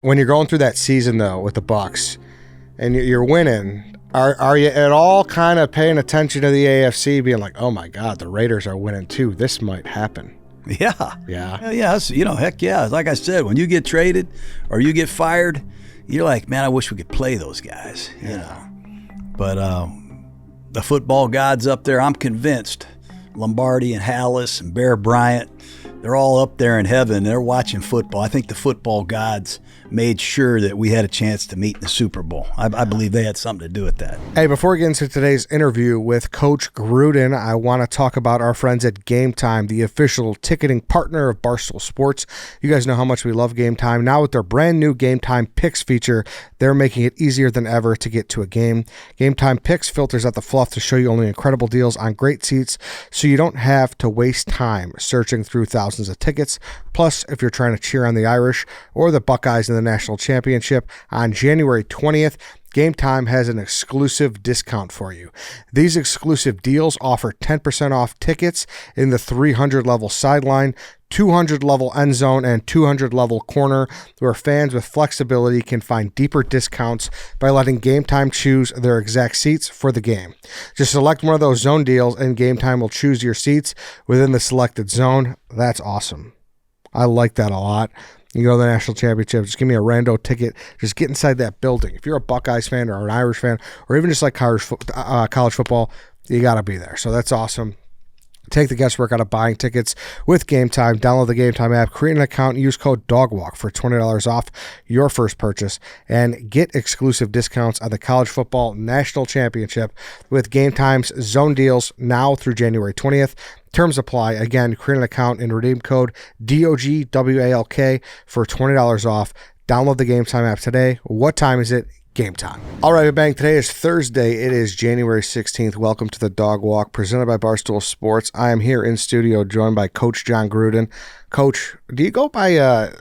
When you're going through that season, though, with the Bucks, and you're winning, are you at all kind of paying attention to the AFC, being like, oh, my God, the Raiders are winning, too. This might happen. Yeah. Yeah. Yeah. Heck yeah. Like I said, when you get traded or you get fired, you're like, man, I wish we could play those guys, you know. But the football gods up there, I'm convinced, Lombardi and Hallis and Bear Bryant, they're all up there in heaven. They're watching football. I think the football gods made sure that we had a chance to meet in the Super Bowl. I believe they had something to do with that. Hey, before we get into today's interview with Coach Gruden, I want to talk about our friends at Game Time, the official ticketing partner of Barstool Sports. You guys know how much we love Game Time. Now with their brand new Game Time Picks feature, they're making it easier than ever to get to a game. Game Time Picks filters out the fluff to show you only incredible deals on great seats, so you don't have to waste time searching through thousands of tickets. Plus, if you're trying to cheer on the Irish or the Buckeyes in the national championship on January 20th, Game Time has an exclusive discount for you. These exclusive deals offer 10% off tickets in the 300 level sideline, 200 level end zone, and 200 level corner, where fans with flexibility can find deeper discounts by letting Game Time choose their exact seats for the game. Just select one of those zone deals and Game Time will choose your seats within the selected zone. That's awesome. I like that a lot. You go to the national championship, just give me a rando ticket. Just get inside that building. If you're a Buckeyes fan or an Irish fan, or even just like college football, you got to be there. So that's awesome. Take the guesswork out of buying tickets with Game Time. Download the Game Time app, create an account, and use code DOGWALK for $20 off your first purchase, and get exclusive discounts on the college football national championship with Game Time's zone deals now through January 20th. Terms apply. Again, create an account and redeem code DOGWALK for $20 off. Download the Game Time app today. What time is it? Game time. All right, Bang. Today is Thursday. It is January 16th. Welcome to the Dog Walk, presented by Barstool Sports. I am here in studio, joined by Coach Jon Gruden. Coach, do you go by?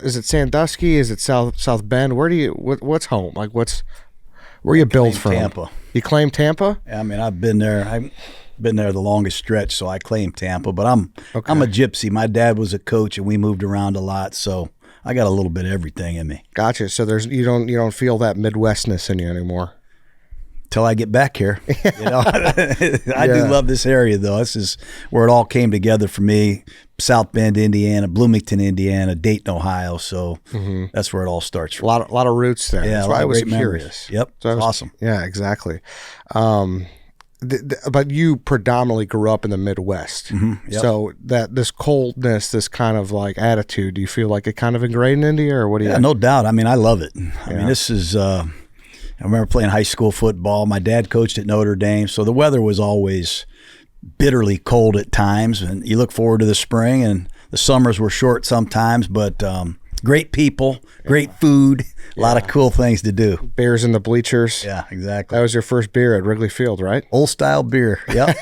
Is it Sandusky? Is it South Bend? Where do you? What's home? Like, where you build from? Tampa. You claim Tampa? Yeah, I mean, I've been there. I've been there the longest stretch, so I claim Tampa. But I'm a gypsy. My dad was a coach, and we moved around a lot, so I got a little bit of everything in me. Gotcha. So you don't feel that Midwestness in you anymore. Till I get back here. You know? I do love this area, though. This is where it all came together for me. South Bend, Indiana, Bloomington, Indiana, Dayton, Ohio. So that's where it all starts from. A lot of roots there. Yeah, that's why I was curious. Yep, so awesome. Yeah, exactly. But you predominantly grew up in the Midwest. Yep. So that this coldness, this kind of like attitude, do you feel like it kind of ingrained into you, or what do you? Yeah, no doubt. I mean, I love it. I mean, this is. I remember playing high school football. My dad coached at Notre Dame, so the weather was always bitterly cold at times. And you look forward to the spring, and the summers were short sometimes, but. Great people, great food, a lot of cool things to do. Beers in the bleachers. Yeah, exactly. That was your first beer at Wrigley Field, right? Old style beer. Yep.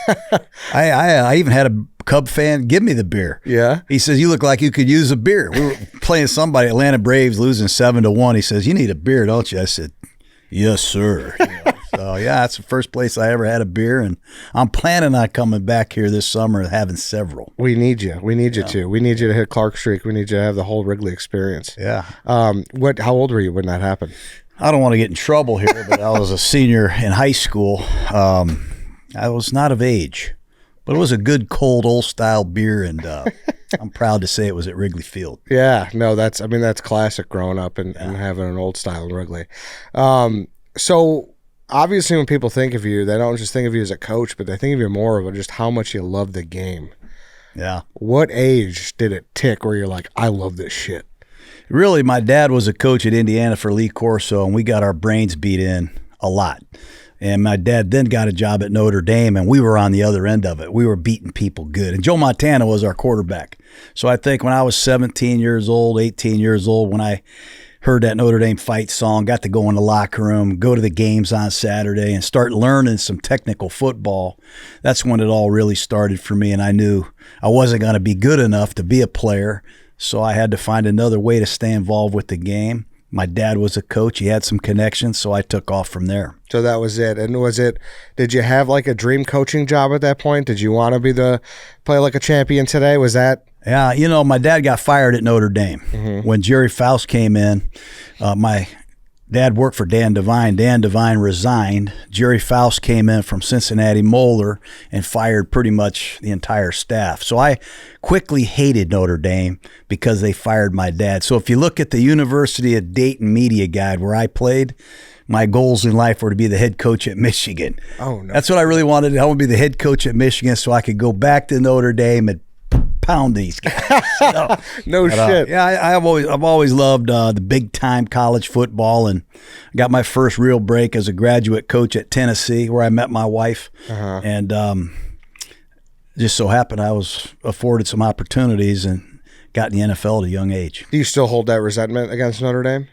I even had a Cub fan give me the beer. Yeah. He says, you look like you could use a beer. We were playing somebody, Atlanta Braves, losing 7-1. He says, you need a beer, don't you? I said, yes, sir. So, yeah, that's the first place I ever had a beer, and I'm planning on coming back here this summer and having several. We need you. We need you to. We need you to hit Clark Street. We need you to have the whole Wrigley experience. Yeah. How old were you when that happened? I don't want to get in trouble here, but I was a senior in high school. I was not of age, but it was a good, cold, old-style beer, and I'm proud to say it was at Wrigley Field. Yeah. No, that's classic growing up and having an old style in Wrigley. So obviously when people think of you, they don't just think of you as a coach, but they think of you more of just how much you love the game. Yeah. What age did it tick where you're like, I love this shit? Really, my dad was a coach at Indiana for Lee Corso, and we got our brains beat in a lot. And my dad then got a job at Notre Dame, and we were on the other end of it. We were beating people good. And Joe Montana was our quarterback. So I think when I was 17 years old, 18 years old, when I heard that Notre Dame fight song, got to go in the locker room, go to the games on Saturday, and start learning some technical football. That's when it all really started for me, and I knew I wasn't going to be good enough to be a player, so I had to find another way to stay involved with the game. My dad was a coach. He had some connections, so I took off from there. So that was it. And did you have like a dream coaching job at that point? Did you want to play like a champion today? Was that Yeah, my dad got fired at Notre Dame. When Jerry Faust came in. My dad worked for Dan Devine. Dan Devine resigned. Jerry Faust came in from Cincinnati Moeller and fired pretty much the entire staff. So I quickly hated Notre Dame because they fired my dad. So if you look at the University of Dayton media guide where I played, my goals in life were to be the head coach at Michigan. Oh, no. That's what I really wanted. I wanted to be the head coach at Michigan so I could go back to Notre Dame and pound these guys. No shit. Yeah, I've always loved the big time college football, and got my first real break as a graduate coach at Tennessee, where I met my wife, and just so happened I was afforded some opportunities and got in the NFL at a young age. Do you still hold that resentment against Notre Dame?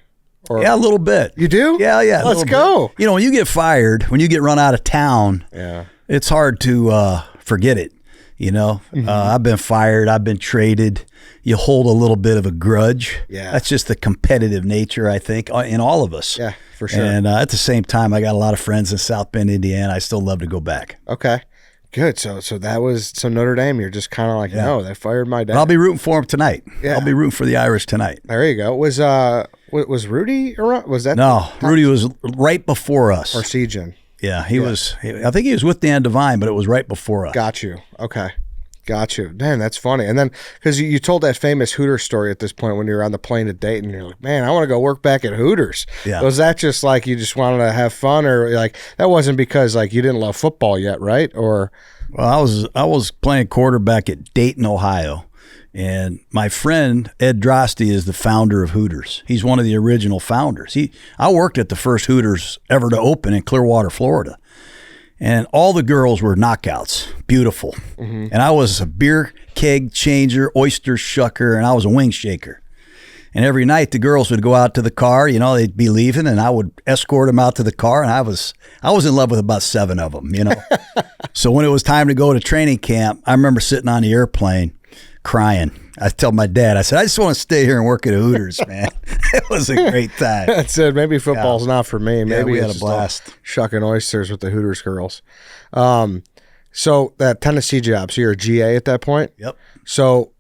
Or? Yeah, a little bit. You do? Yeah. Let's go. Bit. When you get fired, when you get run out of town, it's hard to forget it. I've been fired. I've been traded. You hold a little bit of a grudge. Yeah. That's just the competitive nature, I think, in all of us. Yeah, for sure. And at the same time, I got a lot of friends in South Bend, Indiana. I still love to go back. Okay. Good. So that was Notre Dame. You're just kind of like, no, they fired my dad. But I'll be rooting for him tonight. Yeah. I'll be rooting for the Irish tonight. There you go. Was Rudy around? Was that? No, Rudy was right before us. Or Sejan. Yeah, he was. I think he was with Dan Devine, but it was right before us. Got you. Okay. Got you. Man, that's funny. And then, because you told that famous Hooters story at this point when you were on the plane to Dayton, you're like, man, I want to go work back at Hooters. Yeah. Was that just like you just wanted to have fun, or like that wasn't because like you didn't love football yet, right? Or well, I was playing quarterback at Dayton, Ohio, and my friend Ed Drosty is the founder of Hooters. He's one of the original founders. I worked at the first Hooters ever to open in Clearwater, Florida. And all the girls were knockouts, beautiful. And I was a beer keg changer, oyster shucker, and I was a wing shaker. And every night the girls would go out to the car, they'd be leaving, and I would escort them out to the car. And I was in love with about 7 of them, So when it was time to go to training camp, I remember sitting on the airplane crying. I tell my dad, I said, I just want to stay here and work at Hooters, man. It was a great time. I said, maybe football's not for me. Maybe we had it's a blast. Shucking oysters with the Hooters girls. So that Tennessee job, so you're a GA at that point? Yep. So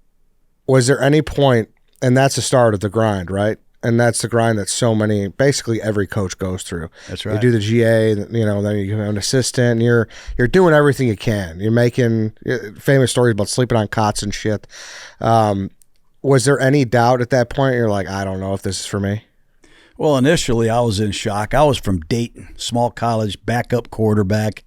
was there any point, and that's the start of the grind, right? And that's the grind that basically every coach goes through. That's right. You do the GA, then you become an assistant. You're doing everything you can. You're making famous stories about sleeping on cots and shit. Was there any doubt at that point? You're like, I don't know if this is for me. Well, initially I was in shock. I was from Dayton, small college, backup quarterback.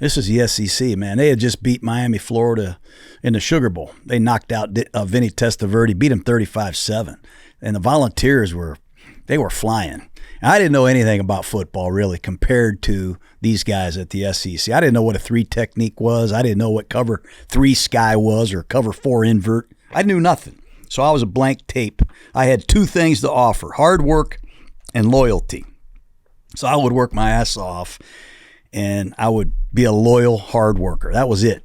This is the SEC, man. They had just beat Miami, Florida in the Sugar Bowl. They knocked out Vinny Testaverde, beat him 35-7. And the Volunteers were flying. And I didn't know anything about football, really, compared to these guys at the SEC. I didn't know what a 3 technique was. I didn't know what cover 3 sky was or cover 4 invert. I knew nothing. So I was a blank tape. I had 2 things to offer, hard work and loyalty. So I would work my ass off, and I would be a loyal hard worker. That was it.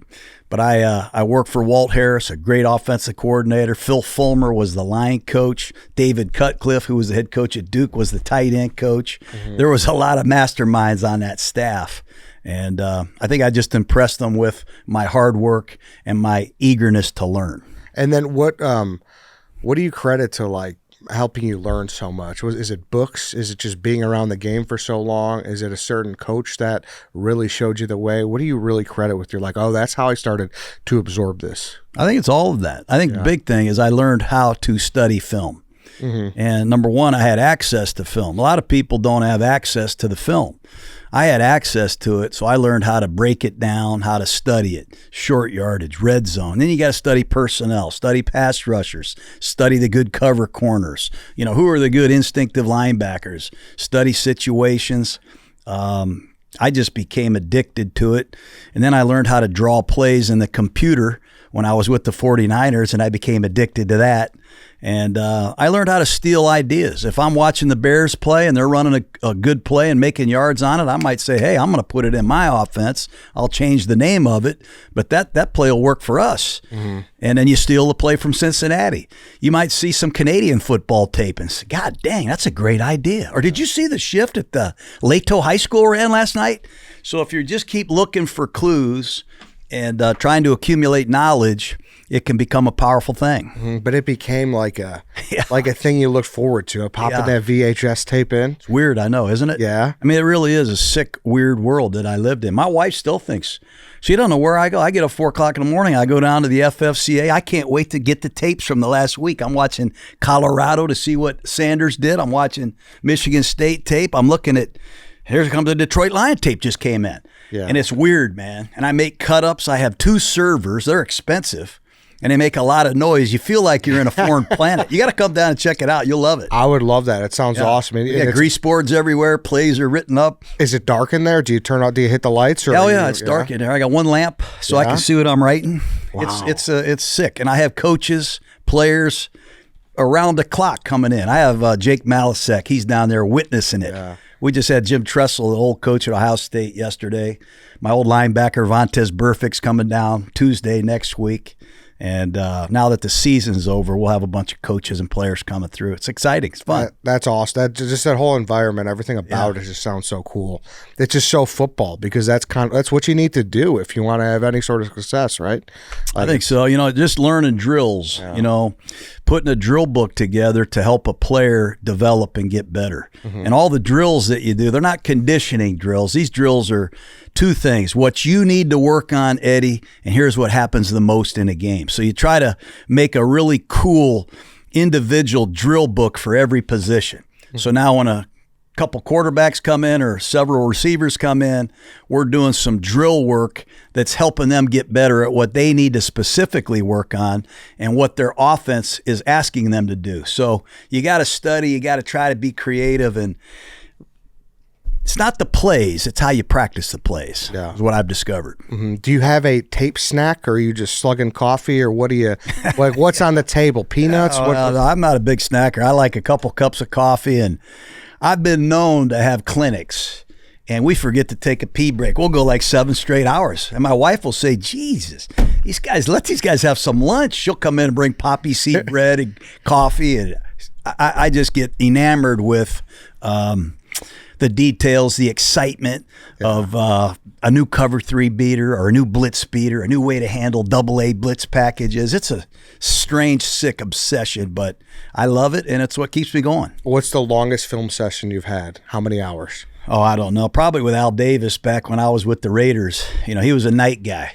But I worked for Walt Harris, a great offensive coordinator. Phil Fulmer was the line coach. David Cutcliffe, who was the head coach at Duke, was the tight end coach. There was a lot of masterminds on that staff. And I think I just impressed them with my hard work and my eagerness to learn. And then what do you credit to like helping you learn so much? Is it books? Is it just being around the game for so long? Is it a certain coach that really showed you the way? What do you really credit with? You're like, oh, that's how I started to absorb this. I think it's all of that. I think the big thing is I learned how to study film. And number one, I had access to film. A lot of people don't have access to the film. I had access to it, so I learned how to break it down, how to study it, short yardage, red zone. Then you got to study personnel, study pass rushers, study the good cover corners. Who are the good instinctive linebackers? Study situations. I just became addicted to it. And then I learned how to draw plays in the computer when I was with the 49ers, and I became addicted to that. And I learned how to steal ideas. If I'm watching the Bears play and they're running a good play and making yards on it, I might say, hey, I'm going to put it in my offense. I'll change the name of it, but that play will work for us. And then you steal the play from Cincinnati. You might see some Canadian football tape and say, God dang, that's a great idea. Or did you see the shift at the Leto High School ran last night? So if you just keep looking for clues and trying to accumulate knowledge, it can become a powerful thing. But it became like a thing you looked forward to, popping that VHS tape in. It's weird, I know, isn't it? Yeah. I mean, it really is a sick, weird world that I lived in. My wife still thinks, she don't know where I go. I get up 4 o'clock in the morning. I go down to the FFCA. I can't wait to get the tapes from the last week. I'm watching Colorado to see what Sanders did. I'm watching Michigan State tape. I'm looking at, here comes the Detroit Lion tape just came in. Yeah. And it's weird, man. And I make cut-ups. I have 2 servers. They're expensive. And they make a lot of noise. You feel like you're in a foreign planet. You got to come down and check it out. You'll love it. I would love that. It sounds awesome. Grease boards everywhere. Plays are written up. Is it dark in there? Do you hit the lights? Or It's dark in there. I got 1 lamp so I can see what I'm writing. Wow. It's sick. And I have coaches, players around the clock coming in. I have Jake Malasek. He's down there witnessing it. Yeah. We just had Jim Tressel, the old coach at Ohio State, yesterday. My old linebacker, Vontaze Burfict's coming down Tuesday next week. And now that the season's over, we'll have a bunch of coaches and players coming through. It's exciting. It's fun. That's awesome. That whole environment, everything about it just sounds so cool. It's just so football because that's what you need to do if you want to have any sort of success, right? I think so. Just learning drills, putting a drill book together to help a player develop and get better. Mm-hmm. And all the drills that you do, they're not conditioning drills. These drills are 2 things. What you need to work on, Eddie, and here's what happens the most in a game. So you try to make a really cool individual drill book for every position. Mm-hmm. So now when a couple quarterbacks come in or several receivers come in, we're doing some drill work that's helping them get better at what they need to specifically work on and what their offense is asking them to do. So you got to study, you got to try to be creative, and it's not the plays, it's how you practice the plays, is what I've discovered. Mm-hmm. Do you have a tape snack, or are you just slugging coffee, or what do you, like, what's on the table? Peanuts? No, I'm not a big snacker. I like a couple cups of coffee, and I've been known to have clinics, and we forget to take a pee break. We'll go like 7 straight hours, and my wife will say, Jesus, let these guys have some lunch. She'll come in and bring poppy seed bread and coffee, and I just get enamored with the details, the excitement of a new cover 3 beater or a new blitz beater, a new way to handle AA blitz packages. It's a strange, sick obsession, but I love it, and it's what keeps me going. What's the longest film session you've had? How many hours? Oh, I don't know. Probably with Al Davis back when I was with the Raiders. He was a night guy.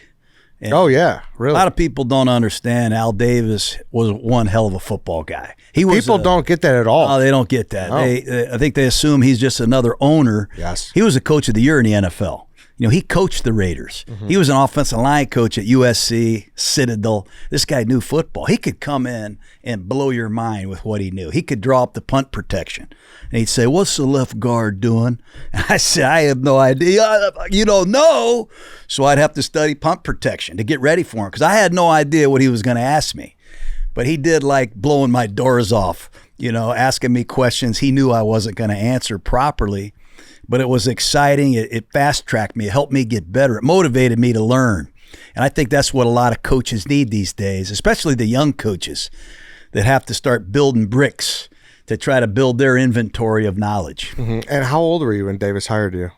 And oh, yeah, really? A lot of people don't understand Al Davis was one hell of a football guy. People don't get that at all. Oh, they don't get that. Oh. I think they assume he's just another owner. Yes. He was a coach of the year in the NFL. He coached the Raiders. Mm-hmm. He was an offensive line coach at USC, Citadel. This guy knew football. He could come in and blow your mind with what he knew. He could draw up the punt protection. And he'd say, what's the left guard doing? And I said, I have no idea. You don't know. So I'd have to study punt protection to get ready for him because I had no idea what he was going to ask me. But he did like blowing my doors off, asking me questions he knew I wasn't going to answer properly. But it was exciting. It fast-tracked me. It helped me get better. It motivated me to learn. And I think that's what a lot of coaches need these days, especially the young coaches that have to start building bricks to try to build their inventory of knowledge. Mm-hmm. And how old were you when Davis hired you?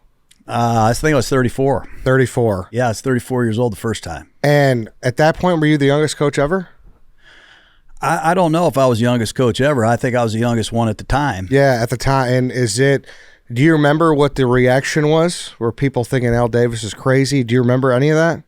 I think I was 34. 34. Yeah, I was 34 years old the first time. And at that point, were you the youngest coach ever? I don't know if I was the youngest coach ever. I think I was the youngest one at the time. Yeah, at the time. And do you remember what the reaction was? Were people thinking Al Davis is crazy? Do you remember any of that?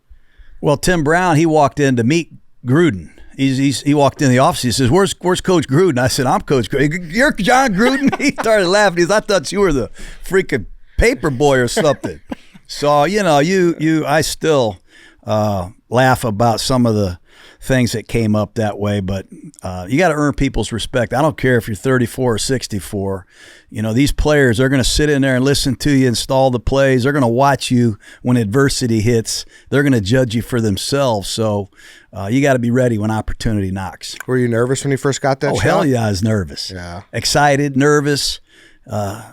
Well, Tim Brown, he walked in to meet Gruden. He walked in the office. He says, "Where's Coach Gruden?" I said, "I'm Coach Gruden." "You're Jon Gruden?" He started laughing. He said, "I thought you were the freaking paper boy or something." So I still laugh about some of the things that came up that way, but you got to earn people's respect. I don't care if you're 34 or 64. These players are going to sit in there and listen to you install the plays. They're going to watch you when adversity hits. They're going to judge you for themselves. So you got to be ready when opportunity knocks. Were you nervous when you first got that shot? Hell yeah, I was nervous. Yeah. Excited, nervous,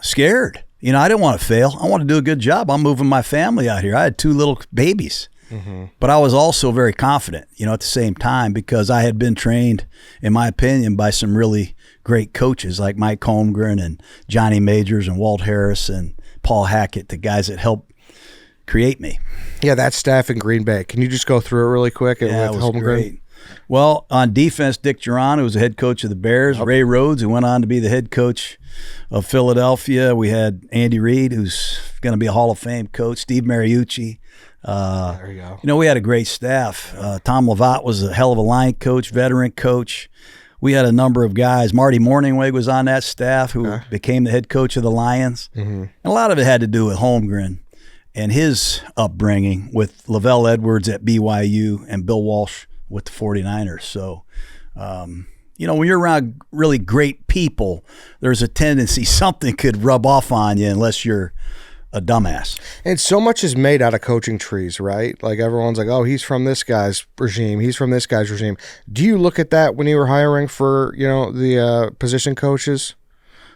scared. I didn't want to fail. I wanted to do a good job. I'm moving my family out here. I had 2 little babies. Mm-hmm. But I was also very confident, at the same time, because I had been trained, in my opinion, by some really great coaches like Mike Holmgren and Johnny Majors and Walt Harris and Paul Hackett, the guys that helped create me. Yeah, that staff in Green Bay. Can you just go through it really quick? Yeah, it was great. Well, on defense, Dick Geron, who was the head coach of the Bears, Ray Rhodes, who went on to be the head coach of Philadelphia. We had Andy Reid, who's going to be a Hall of Fame coach, Steve Mariucci. There you go. You know, we had a great staff. Tom Lavatt was a hell of a line coach, veteran coach. We had a number of guys. Marty Morningweg was on that staff, who became the head coach of the Lions. And a lot of it had to do with Holmgren and his upbringing with Lavelle Edwards at BYU and Bill Walsh with the 49ers. So, you know, when you're around really great people, there's a tendency something could rub off on you unless you're a dumbass. And so much is made out of coaching trees, right? Like everyone's like, oh, he's from this guy's regime. He's from this guy's regime. Do you look at that when you were hiring for, you know, the position coaches?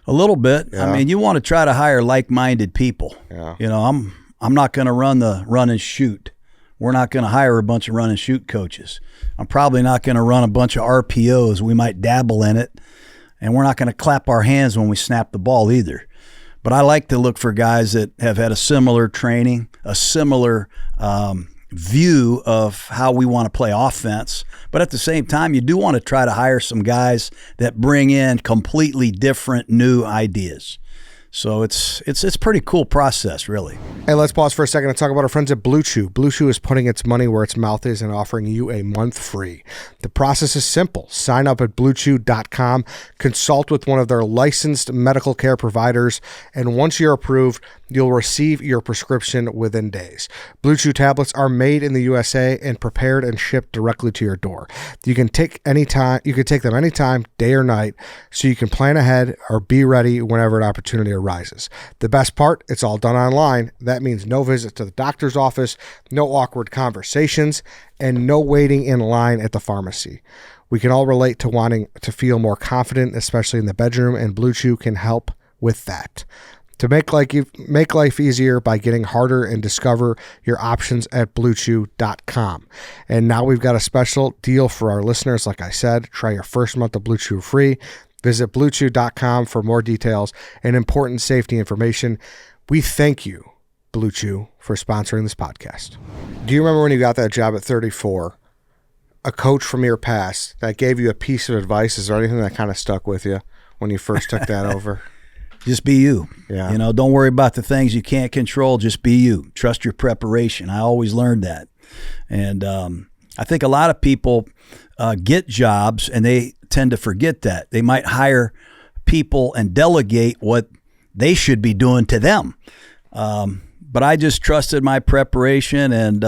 A little bit. Yeah. I mean, you want to try to hire like-minded people. Yeah. You know, I'm not going to run the run and shoot. We're not going to hire a bunch of run and shoot coaches. I'm probably not going to run a bunch of RPOs. We might dabble in it, and we're not going to clap our hands when we snap the ball either. But I like to look for guys that have had a similar training, a similar view of how we want to play offense. But at the same time, you do want to try to hire some guys that bring in completely different new ideas. So it's a pretty cool process, really. Hey, let's pause for a second and talk about our friends at BlueChew. BlueChew is putting its money where its mouth is and offering you a month free. The process is simple. Sign up at BlueChew.com, consult with one of their licensed medical care providers, and once you're approved, you'll receive your prescription within days. BlueChew tablets are made in the USA and prepared and shipped directly to your door. You can take them anytime, day or night, so you can plan ahead or be ready whenever an opportunity arises. The best part, it's all done online. That means no visit to the doctor's office, no awkward conversations, and no waiting in line at the pharmacy. We can all relate to wanting to feel more confident, especially in the bedroom, and BlueChew can help with that. To make life easier by getting harder and discover your options at BlueChew.com. And now we've got a special deal for our listeners. Like I said, try your first month of BlueChew free. Visit BlueChew.com for more details and important safety information. We thank you, BlueChew, for sponsoring this podcast. Do you remember when you got that job at 34, a coach from your past that gave you a piece of advice? Is there anything that kind of stuck with you when you first took that over? Just be you. Yeah. You know, don't worry about the things you can't control. Just be you. Trust your preparation. I always learned that. And I think a lot of people get jobs and they tend to forget that. They might hire people and delegate what they should be doing to them. But I just trusted my preparation, and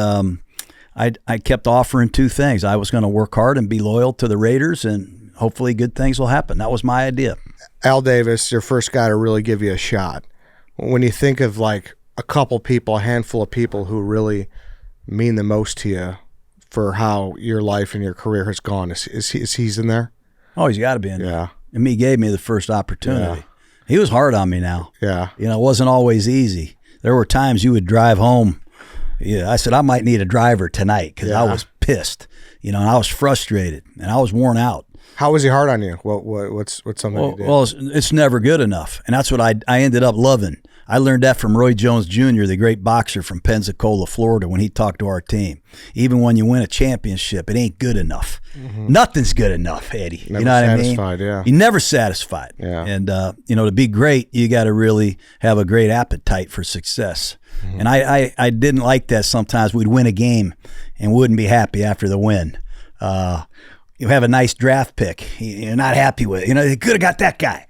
I kept offering two things. I was going to work hard and be loyal to the Raiders, and hopefully good things will happen. That was my idea. Al Davis, your first guy to really give you a shot. When you think of like a couple people, a handful of people who really mean the most to you for how your life and your career has gone, is he's in there? Oh, he's got to be in there. Yeah. And he gave me the first opportunity. Yeah. He was hard on me now. Yeah. You know, it wasn't always easy. There were times you would drive home. Yeah, I said, I might need a driver tonight because I was pissed. You know, and I was frustrated and I was worn out. How was he hard on you? What's something you did? Well, it's never good enough. And that's what I ended up loving. I learned that from Roy Jones Jr., the great boxer from Pensacola, Florida, when he talked to our team. Even when you win a championship, it ain't good enough. Mm-hmm. Nothing's good enough, Eddie. Never you know what I mean? Satisfied, yeah. You're never satisfied. Yeah. And, you know, to be great, you got to really have a great appetite for success. Mm-hmm. And I didn't like that sometimes. We'd win a game and wouldn't be happy after the win. You have a nice draft pick you're not happy with. You know, they could have got that guy.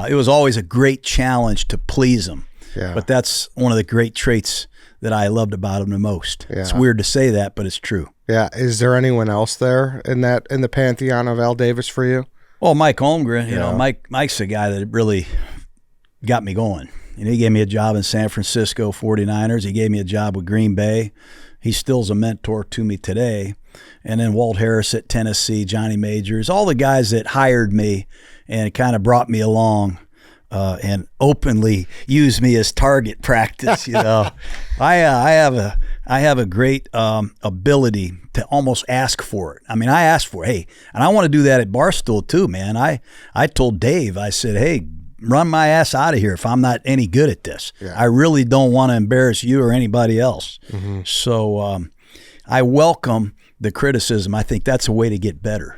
It was always a great challenge to please him. Yeah. But that's one of the great traits that I loved about him the most. Yeah. It's weird to say that, but it's true. Yeah. Is there anyone else there in the pantheon of Al Davis for you? Well, Mike Holmgren, you know, Mike's the guy that really got me going. And he gave me a job in San Francisco 49ers. He gave me a job with Green Bay. He still's a mentor to me today. And then Walt Harris at Tennessee, Johnny Majors, all the guys that hired me and kind of brought me along and openly used me as target practice. You know, I have a great ability to almost ask for it. I mean, I asked for it. Hey, and I want to do that at Barstool too, man. I told Dave, I said, hey, run my ass out of here if I'm not any good at this. Yeah. I really don't want to embarrass you or anybody else. Mm-hmm. So I welcome the criticism. I think that's a way to get better.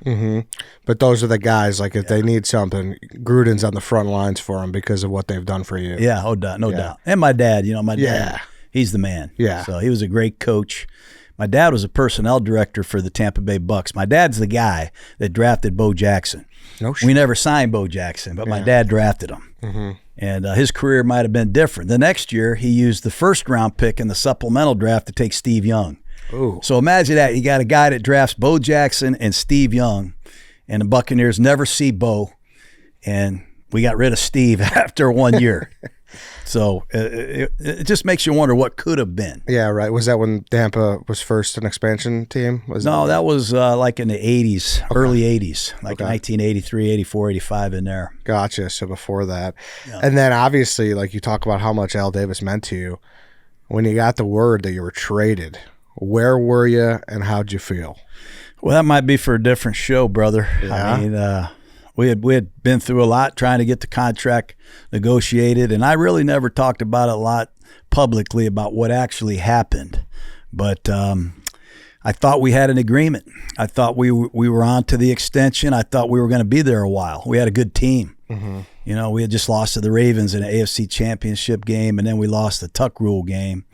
But those are the guys, like if they need something, Gruden's on the front lines for them because of what they've done for you. Yeah, no doubt. And my dad, my dad, he's the man. Yeah. So he was a great coach. My dad was a personnel director for the Tampa Bay Bucks. My dad's the guy that drafted Bo Jackson. No shit. We never signed Bo Jackson, but my dad drafted him. And his career might have been different. The next year, he used the first-round pick in the supplemental draft to take Steve Young. Ooh. So imagine that. You got a guy that drafts Bo Jackson and Steve Young, and the Buccaneers never see Bo, and we got rid of Steve after 1 year. So it just makes you wonder what could have been. Yeah, right. Was that when Tampa was first an expansion team? That was like in the 80s, early 80s, like 1983, 84, 85 in there. Gotcha. So before that. Yeah. And then obviously, like you talk about how much Al Davis meant to you. When you got the word that you were traded, where were you and how'd you feel? Well, that might be for a different show, brother. Yeah. I mean, we had been through a lot trying to get the contract negotiated, and I really never talked about it a lot publicly about what actually happened. But I thought we had an agreement. I thought we were on to the extension. I thought we were going to be there a while. We had a good team. We had just lost to the Ravens in an AFC championship game, and then we lost the Tuck Rule game.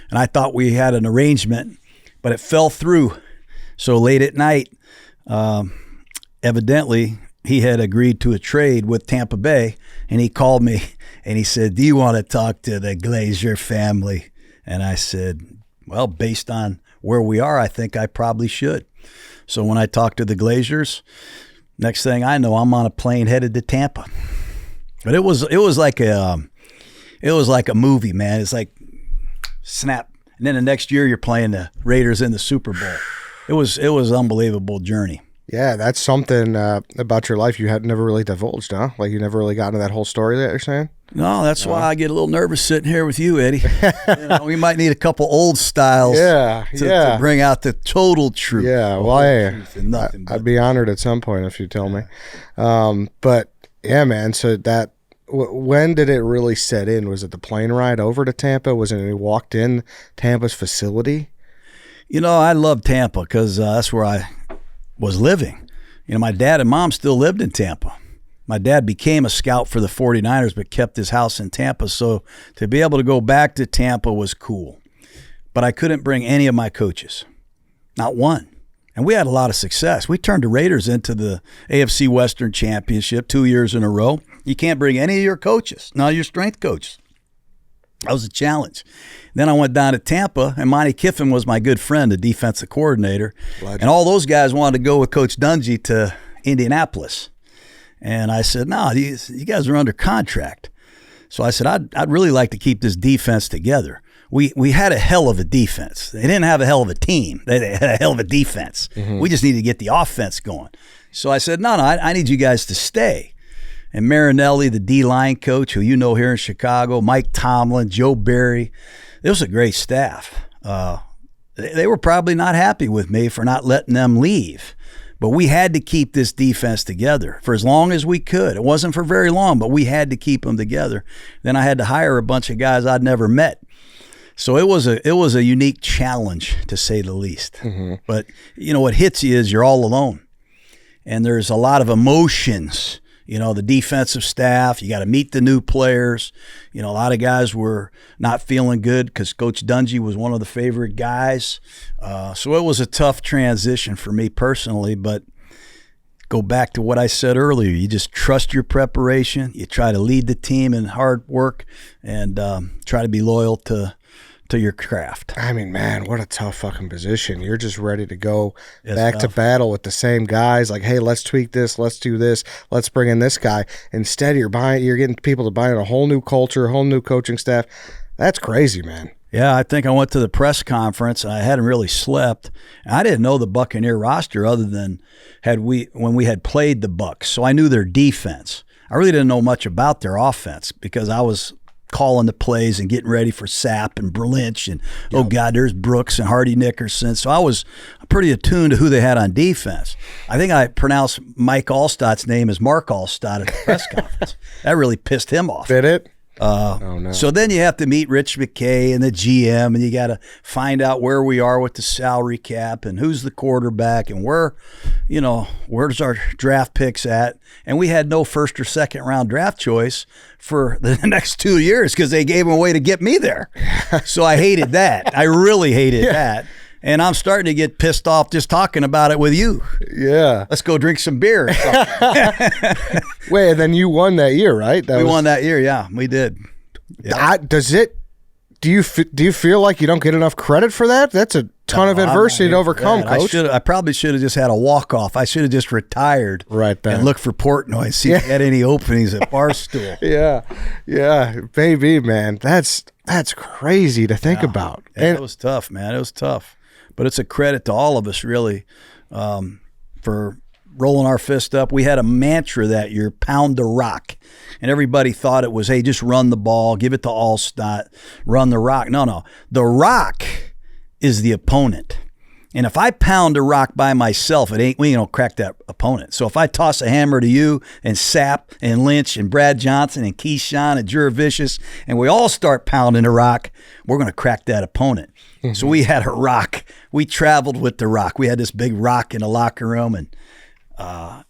And I thought we had an arrangement, but it fell through. So late at night, evidently, he had agreed to a trade with Tampa Bay, and he called me and he said, "Do you want to talk to the Glazer family?" And I said, "Well, based on where we are, I think I probably should." So when I talked to the Glazers, next thing I know, I'm on a plane headed to Tampa. But it was like a movie, man. It's like snap, and then the next year you're playing the Raiders in the Super Bowl. It was an unbelievable journey. Yeah, that's something about your life you had never really divulged, huh? Like you never really got into that whole story that you're saying? No, that's why I get a little nervous sitting here with you, Eddie. We might need a couple old styles to bring out the total truth. Yeah, well, I'd be honored at some point if you tell me. But, yeah, man, so when did it really set in? Was it the plane ride over to Tampa? Was it when you walked in Tampa's facility? I love Tampa because that's where I was living. My dad and mom still lived in Tampa. My dad became a scout for the 49ers but kept his house in Tampa, so to be able to go back to Tampa was cool. But I couldn't bring any of my coaches, not one. And we had a lot of success. We turned the Raiders into the AFC Western Championship 2 years in a row. You can't bring any of your coaches, none of your strength coaches. That was a challenge. Then I went down to Tampa, and Monty Kiffin was my good friend, the defensive coordinator. Legend. And all those guys wanted to go with Coach Dungy to Indianapolis. And I said, no, you guys are under contract. So I said, I'd really like to keep this defense together. We had a hell of a defense. They didn't have a hell of a team. They had a hell of a defense. We just needed to get the offense going. So I said, no, I need you guys to stay. And Marinelli, the D-line coach, who you know here in Chicago, Mike Tomlin, Joe Barry, it was a great staff. They were probably not happy with me for not letting them leave. But we had to keep this defense together for as long as we could. It wasn't for very long, but we had to keep them together. Then I had to hire a bunch of guys I'd never met. So it was a unique challenge, to say the least. But, what hits you is you're all alone. And there's a lot of emotions. The defensive staff, you got to meet the new players. A lot of guys were not feeling good because Coach Dungy was one of the favorite guys. So it was a tough transition for me personally, but go back to what I said earlier. You just trust your preparation. You try to lead the team in hard work and try to be loyal to your craft. I mean, man, what a tough fucking position. You're just ready to go back to battle with the same guys. Like, hey, let's tweak this. Let's do this. Let's bring in this guy. Instead, you're getting people to buy in a whole new culture, a whole new coaching staff. That's crazy, man. Yeah, I think I went to the press conference. I hadn't really slept. I didn't know the Buccaneer roster other than when we had played the Bucs. So I knew their defense. I really didn't know much about their offense because I was calling the plays and getting ready for Sapp and Lynch and, oh, God, there's Brooks and Hardy Nickerson. So I was pretty attuned to who they had on defense. I think I pronounced Mike Alstott's name as Mark Alstott at the press conference. That really pissed him off. Did it? no. So then you have to meet Rich McKay and the GM, and you got to find out where we are with the salary cap and who's the quarterback and where's our draft picks at. And we had no first or second round draft choice for the next 2 years because they gave them away to get me there. So I hated that. I really hated that. And I'm starting to get pissed off just talking about it with you. Yeah. Let's go drink some beer. Wait, and then you won that year, right? We won that year, yeah. We did. Yeah. Do you feel like you don't get enough credit for that? That's a ton of adversity to overcome, Coach. I probably should have just had a walk-off. I should have just retired right then and looked for Portnoy, see if he had any openings at Barstool. Yeah. Baby, man. That's crazy to think about. Yeah, it was tough, man. It was tough. But it's a credit to all of us, really, for rolling our fist up. We had a mantra that year, pound the rock. And everybody thought it was, hey, just run the ball, give it to Alstott, run the rock. No. The rock is the opponent. And if I pound a rock by myself, we ain't gonna crack that opponent. So if I toss a hammer to you and Sapp and Lynch and Brad Johnson and Keyshawn and Jura Vicious, and we all start pounding a rock, we're gonna crack that opponent. Mm-hmm. So we had a rock. We traveled with the rock. We had this big rock in the locker room, and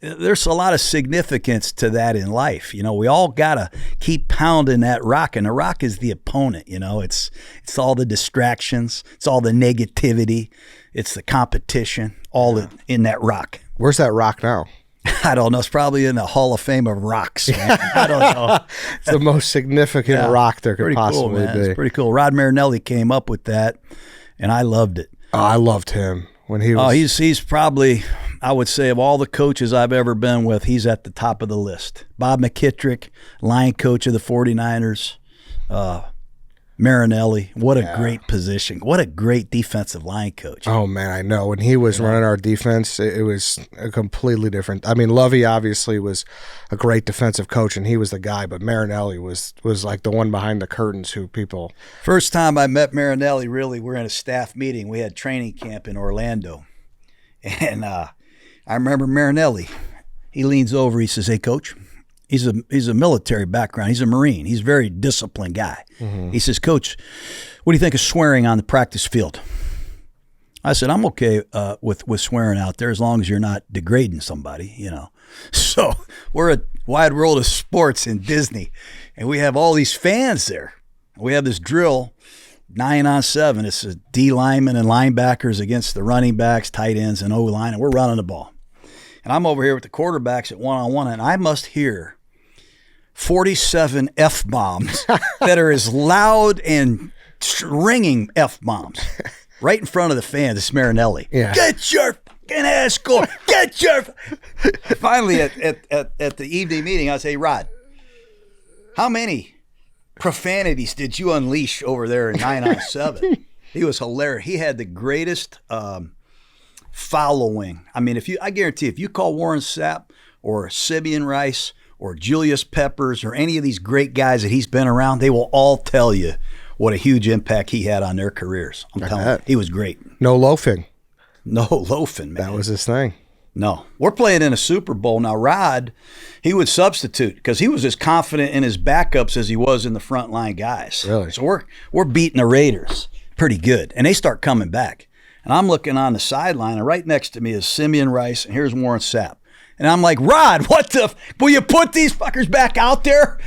there's a lot of significance to that in life. We all gotta keep pounding that rock, and the rock is the opponent. It's all the distractions, it's all the negativity, it's the competition, all in that rock. Where's that rock now? I don't know. It's probably in the Hall of Fame of rocks, man. I don't know. It's the most significant rock there could possibly be. It's pretty cool. Rod Marinelli came up with that, and I loved it. Oh, I loved him when he was. Oh, he's probably, I would say, of all the coaches I've ever been with, he's at the top of the list. Bob McKittrick, line coach of the 49ers. Marinelli, what a great position. What a great defensive line coach. Oh, man, I know. When he was running our defense, it was a completely different. I mean, Lovey obviously was a great defensive coach, and he was the guy, but Marinelli was like the one behind the curtains who people. First time I met Marinelli, really, we're in a staff meeting. We had training camp in Orlando. And I remember Marinelli. He leans over, he says, hey, Coach. He's a military background. He's a Marine. He's a very disciplined guy. Mm-hmm. He says, Coach, what do you think of swearing on the practice field? I said, I'm okay with swearing out there as long as you're not degrading somebody, So we're at Wide World of Sports in Disney, and we have all these fans there. We have this drill, 9-on-7. It's a D linemen and linebackers against the running backs, tight ends, and O-line, and we're running the ball. And I'm over here with the quarterbacks at one-on-one, and I must hear 47 F-bombs that are as loud and ringing F-bombs right in front of the fans. It's Marinelli. Yeah. Get your fucking ass going. Get your... Finally, at the evening meeting, I say, Rod, how many profanities did you unleash over there in 9-on-7? He was hilarious. He had the greatest... following. I mean, I guarantee if you call Warren Sapp or Simeon Rice or Julius Peppers or any of these great guys that he's been around, they will all tell you what a huge impact he had on their careers. I'm telling you, he was great. No loafing. No loafing, man. That was his thing. No. We're playing in a Super Bowl. Now, Rod, he would substitute because he was as confident in his backups as he was in the frontline guys. Really? So we're beating the Raiders pretty good, and they start coming back. And I'm looking on the sideline, and right next to me is Simeon Rice, and here's Warren Sapp. And I'm like, Rod, will you put these fuckers back out there?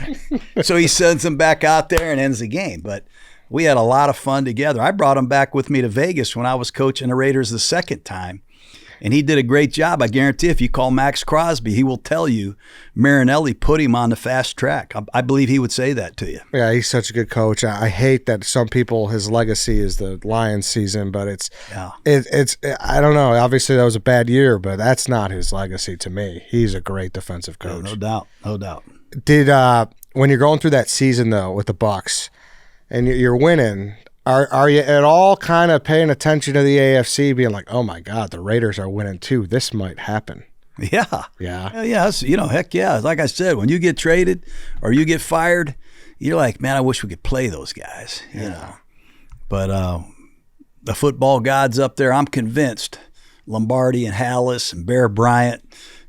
So he sends them back out there and ends the game. But we had a lot of fun together. I brought him back with me to Vegas when I was coaching the Raiders the second time. And he did a great job. I guarantee if you call Max Crosby, he will tell you Marinelli put him on the fast track. I believe he would say that to you. Yeah, he's such a good coach. I hate that some people, his legacy is the Lions season, but it's I don't know. Obviously, that was a bad year, but that's not his legacy to me. He's a great defensive coach. No doubt. Did when you're going through that season, though, with the Bucs, and you're winning – Are you at all kind of paying attention to the AFC, being like, oh, my God, the Raiders are winning too. This might happen. Yeah. Yeah. Yeah. Heck yeah. Like I said, when you get traded or you get fired, you're like, man, I wish we could play those guys. Yeah. But the football gods up there, I'm convinced, Lombardi and Hallis and Bear Bryant,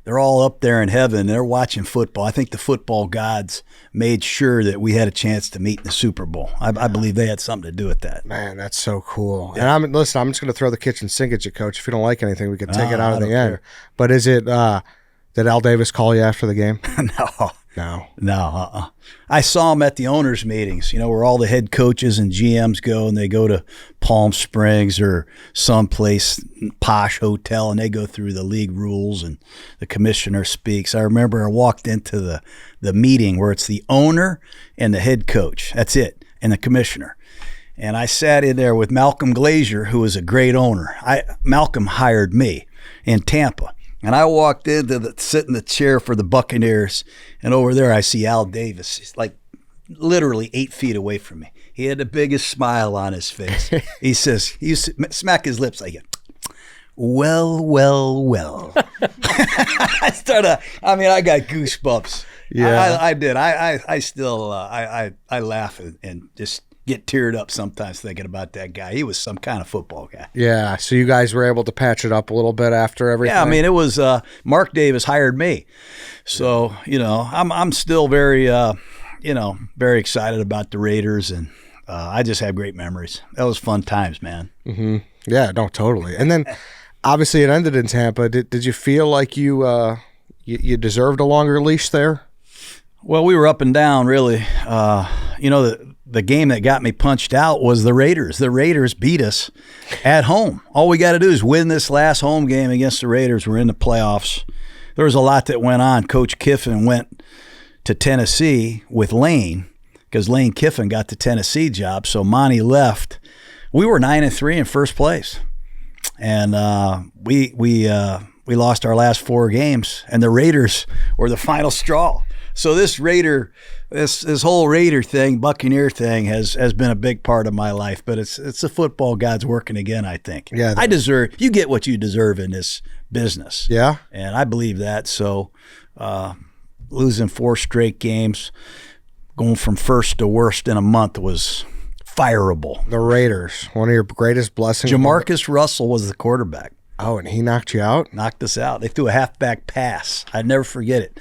They're all up there in heaven. They're watching football. I think the football gods made sure that we had a chance to meet in the Super Bowl. I believe they had something to do with that. Man, that's so cool. Yeah. And I'm just going to throw the kitchen sink at you, Coach. If you don't like anything, we can take it out of the end. But is it, did Al Davis call you after the game? No. I saw him at the owners' meetings, where all the head coaches and GMs go, and they go to Palm Springs or someplace posh hotel, and they go through the league rules, and the commissioner speaks. I remember I walked into the meeting where it's the owner and the head coach. That's it, and the commissioner. And I sat in there with Malcolm Glazier, who was a great owner. Malcolm hired me in Tampa. And I walked in to sit in the chair for the Buccaneers, and over there I see Al Davis. He's like literally 8 feet away from me. He had the biggest smile on his face. He says, he used to smack his lips like, well. I got goosebumps. Yeah, I did. I still laugh and just get teared up sometimes thinking about that guy. He was some kind of football guy. Yeah, so you guys were able to patch it up a little bit after everything? Yeah, it was Mark Davis hired me. So, I'm still very, very excited about the Raiders, and I just have great memories. That was fun times, man. Mm-hmm. Yeah, no, totally. And then, obviously, it ended in Tampa. Did you feel like you deserved a longer leash there? Well, we were up and down, really. The game that got me punched out was the Raiders. The Raiders beat us at home. All we got to do is win this last home game against the Raiders. We're in the playoffs. There was a lot that went on. Coach Kiffin went to Tennessee with Lane because Lane Kiffin got the Tennessee job. So Monty left. We were 9-3 in first place, and we lost our last 4 games, and the Raiders were the final straw. So this whole Raider thing, Buccaneer thing has been a big part of my life, but it's the football gods working again, I think. Yeah, you get what you deserve in this business. Yeah. And I believe that. So losing 4 straight games, going from first to worst in a month was fireable. The Raiders, one of your greatest blessings. Jamarcus Russell was the quarterback. Oh, and he knocked you out? Knocked us out. They threw a halfback pass. I'd never forget it.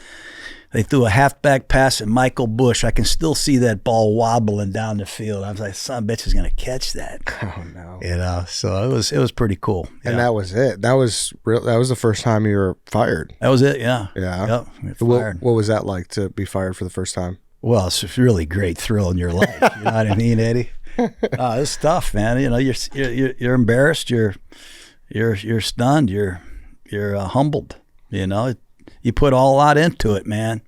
They threw a halfback pass at Michael Bush. I can still see that ball wobbling down the field. I was like, son of a bitch is going to catch that. Oh, no. So it was pretty cool. And that was it. That was the first time you were fired. That was it, yeah. Yeah. Yep, what was that like to be fired for the first time? Well, it's a really great thrill in your life. You know what I mean, Eddie? It's tough, man. You're embarrassed. You're stunned. You're humbled. You put a lot into it, man.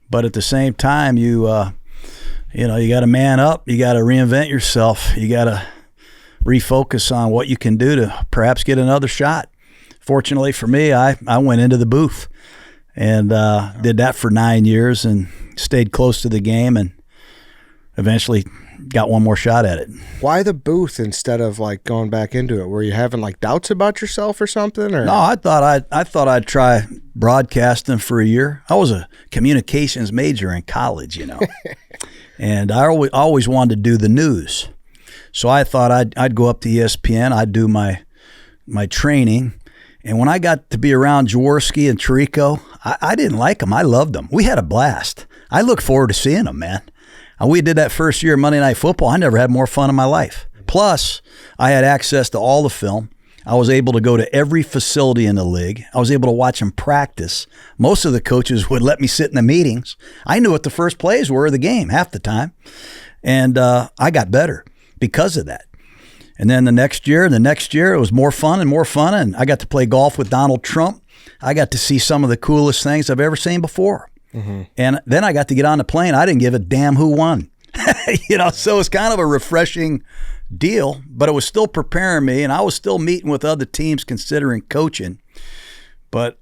But at the same time, you got to man up. You got to reinvent yourself. You got to refocus on what you can do to perhaps get another shot. Fortunately for me, I went into the booth and did that for 9 years and stayed close to the game and eventually got one more shot at it. Why the booth instead of like going back into it? Were you having like doubts about yourself or something? Or? No, I thought I'd try broadcasting for a year. I was a communications major in college, and I always wanted to do the news. So I thought I'd go up to ESPN. I'd do my training. And when I got to be around Jaworski and Tirico, I didn't like them. I loved them. We had a blast. I look forward to seeing them, man. And we did that first year of Monday Night Football. I never had more fun in my life. Plus, I had access to all the film. I was able to go to every facility in the league. I was able to watch them practice. Most of the coaches would let me sit in the meetings. I knew what the first plays were of the game half the time. And I got better because of that. And then the next year, it was more fun. And I got to play golf with Donald Trump. I got to see some of the coolest things I've ever seen before. Mm-hmm. And then I got to get on the plane. I didn't give a damn who won. So it's kind of a refreshing deal, but it was still preparing me, and I was still meeting with other teams considering coaching. But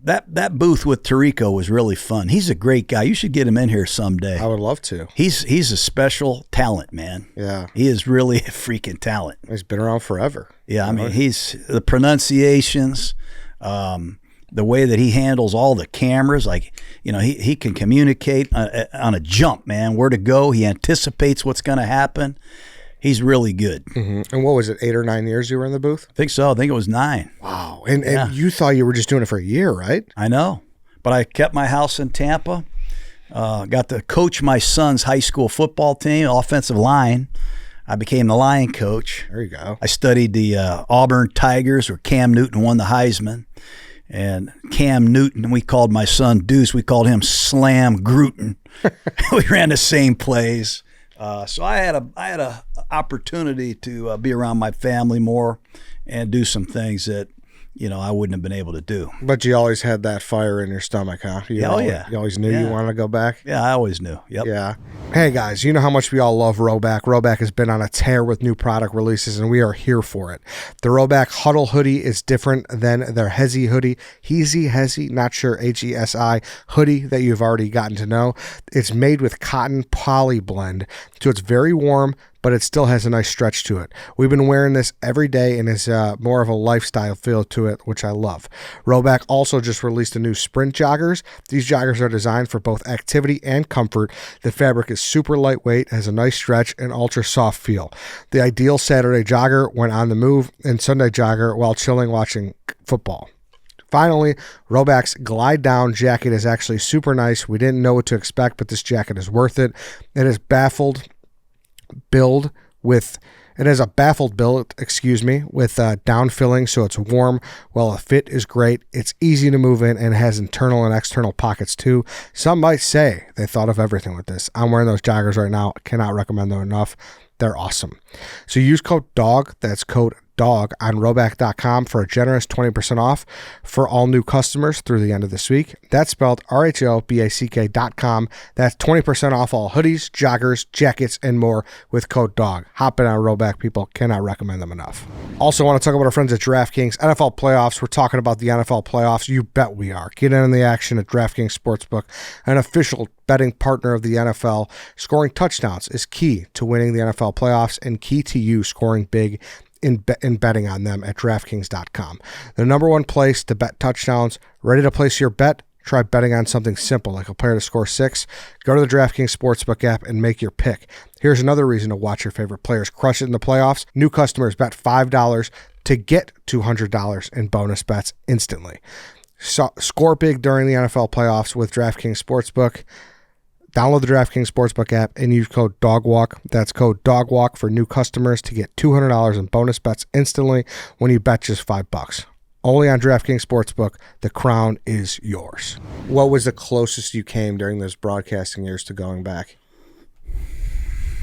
that booth with Tirico was really fun. He's a great guy. You should get him in here someday. I would love to. He's a special talent, man. Yeah. He is really a freaking talent. He's been around forever. Yeah, I mean, he's the pronunciations, the way that he handles all the cameras, he can communicate on a jump, man, where to go. He anticipates what's going to happen. He's really good. Mm-hmm. And what was it, 8 or 9 years you were in the booth? I think so. I think it was 9. Wow. And you thought you were just doing it for a year, right? I know. But I kept my house in Tampa. Got to coach my son's high school football team, offensive line. I became the line coach. There you go. I studied the Auburn Tigers, where Cam Newton won the Heisman. And Cam Newton, we called my son Deuce. We called him Slam Gruden. We ran the same plays. So I had a opportunity to be around my family more and do some things that, I wouldn't have been able to do. But you always had that fire in your stomach, huh? You always knew you wanted to go back? Yeah, I always knew. Yep. Yeah. Hey, guys, you know how much we all love RhoBack. RhoBack has been on a tear with new product releases, and we are here for it. The RhoBack Huddle hoodie is different than their Hezi hoodie. Hezi, not sure, Hesi hoodie that you've already gotten to know. It's made with cotton poly blend, so it's very warm, but it still has a nice stretch to it. We've been wearing this every day, and it's more of a lifestyle feel to it, which I love. RhoBack also just released a new sprint joggers. These joggers are designed for both activity and comfort. The fabric is super lightweight, has a nice stretch, and ultra soft feel. The ideal Saturday jogger when on the move, and Sunday jogger while chilling watching football. Finally, RhoBack's Glide Down jacket is actually super nice. We didn't know what to expect, but this jacket is worth it. It has a baffled build with down filling, so it's warm while the fit is great. It's easy to move in and has internal and external pockets too. Some might say they thought of everything with this. I'm wearing those joggers right now. Cannot recommend them enough. They're awesome. So use code DOG, that's code DOG, on RhoBack.com for a generous 20% off for all new customers through the end of this week. That's spelled RHOBACK.com. That's 20% off all hoodies, joggers, jackets, and more with code DOG. Hop in on RhoBack, people. Cannot recommend them enough. Also want to talk about our friends at DraftKings. NFL playoffs. We're talking about the NFL playoffs. You bet we are. Get in on the action at DraftKings Sportsbook, an official betting partner of the NFL. Scoring touchdowns is key to winning the NFL playoffs and key to you scoring big in betting on them at DraftKings.com. The number one place to bet touchdowns. Ready to place your bet? Try betting on something simple like a player to score 6. Go to the DraftKings Sportsbook app and make your pick. Here's another reason to watch your favorite players crush it in the playoffs. New customers bet $5 to get $200 in bonus bets instantly. So, score big during the NFL playoffs with DraftKings Sportsbook. Download the DraftKings Sportsbook app and use code DOGWALK. That's code DOGWALK for new customers to get $200 in bonus bets instantly when you bet just $5. Only on DraftKings Sportsbook. The crown is yours. What was the closest you came during those broadcasting years to going back?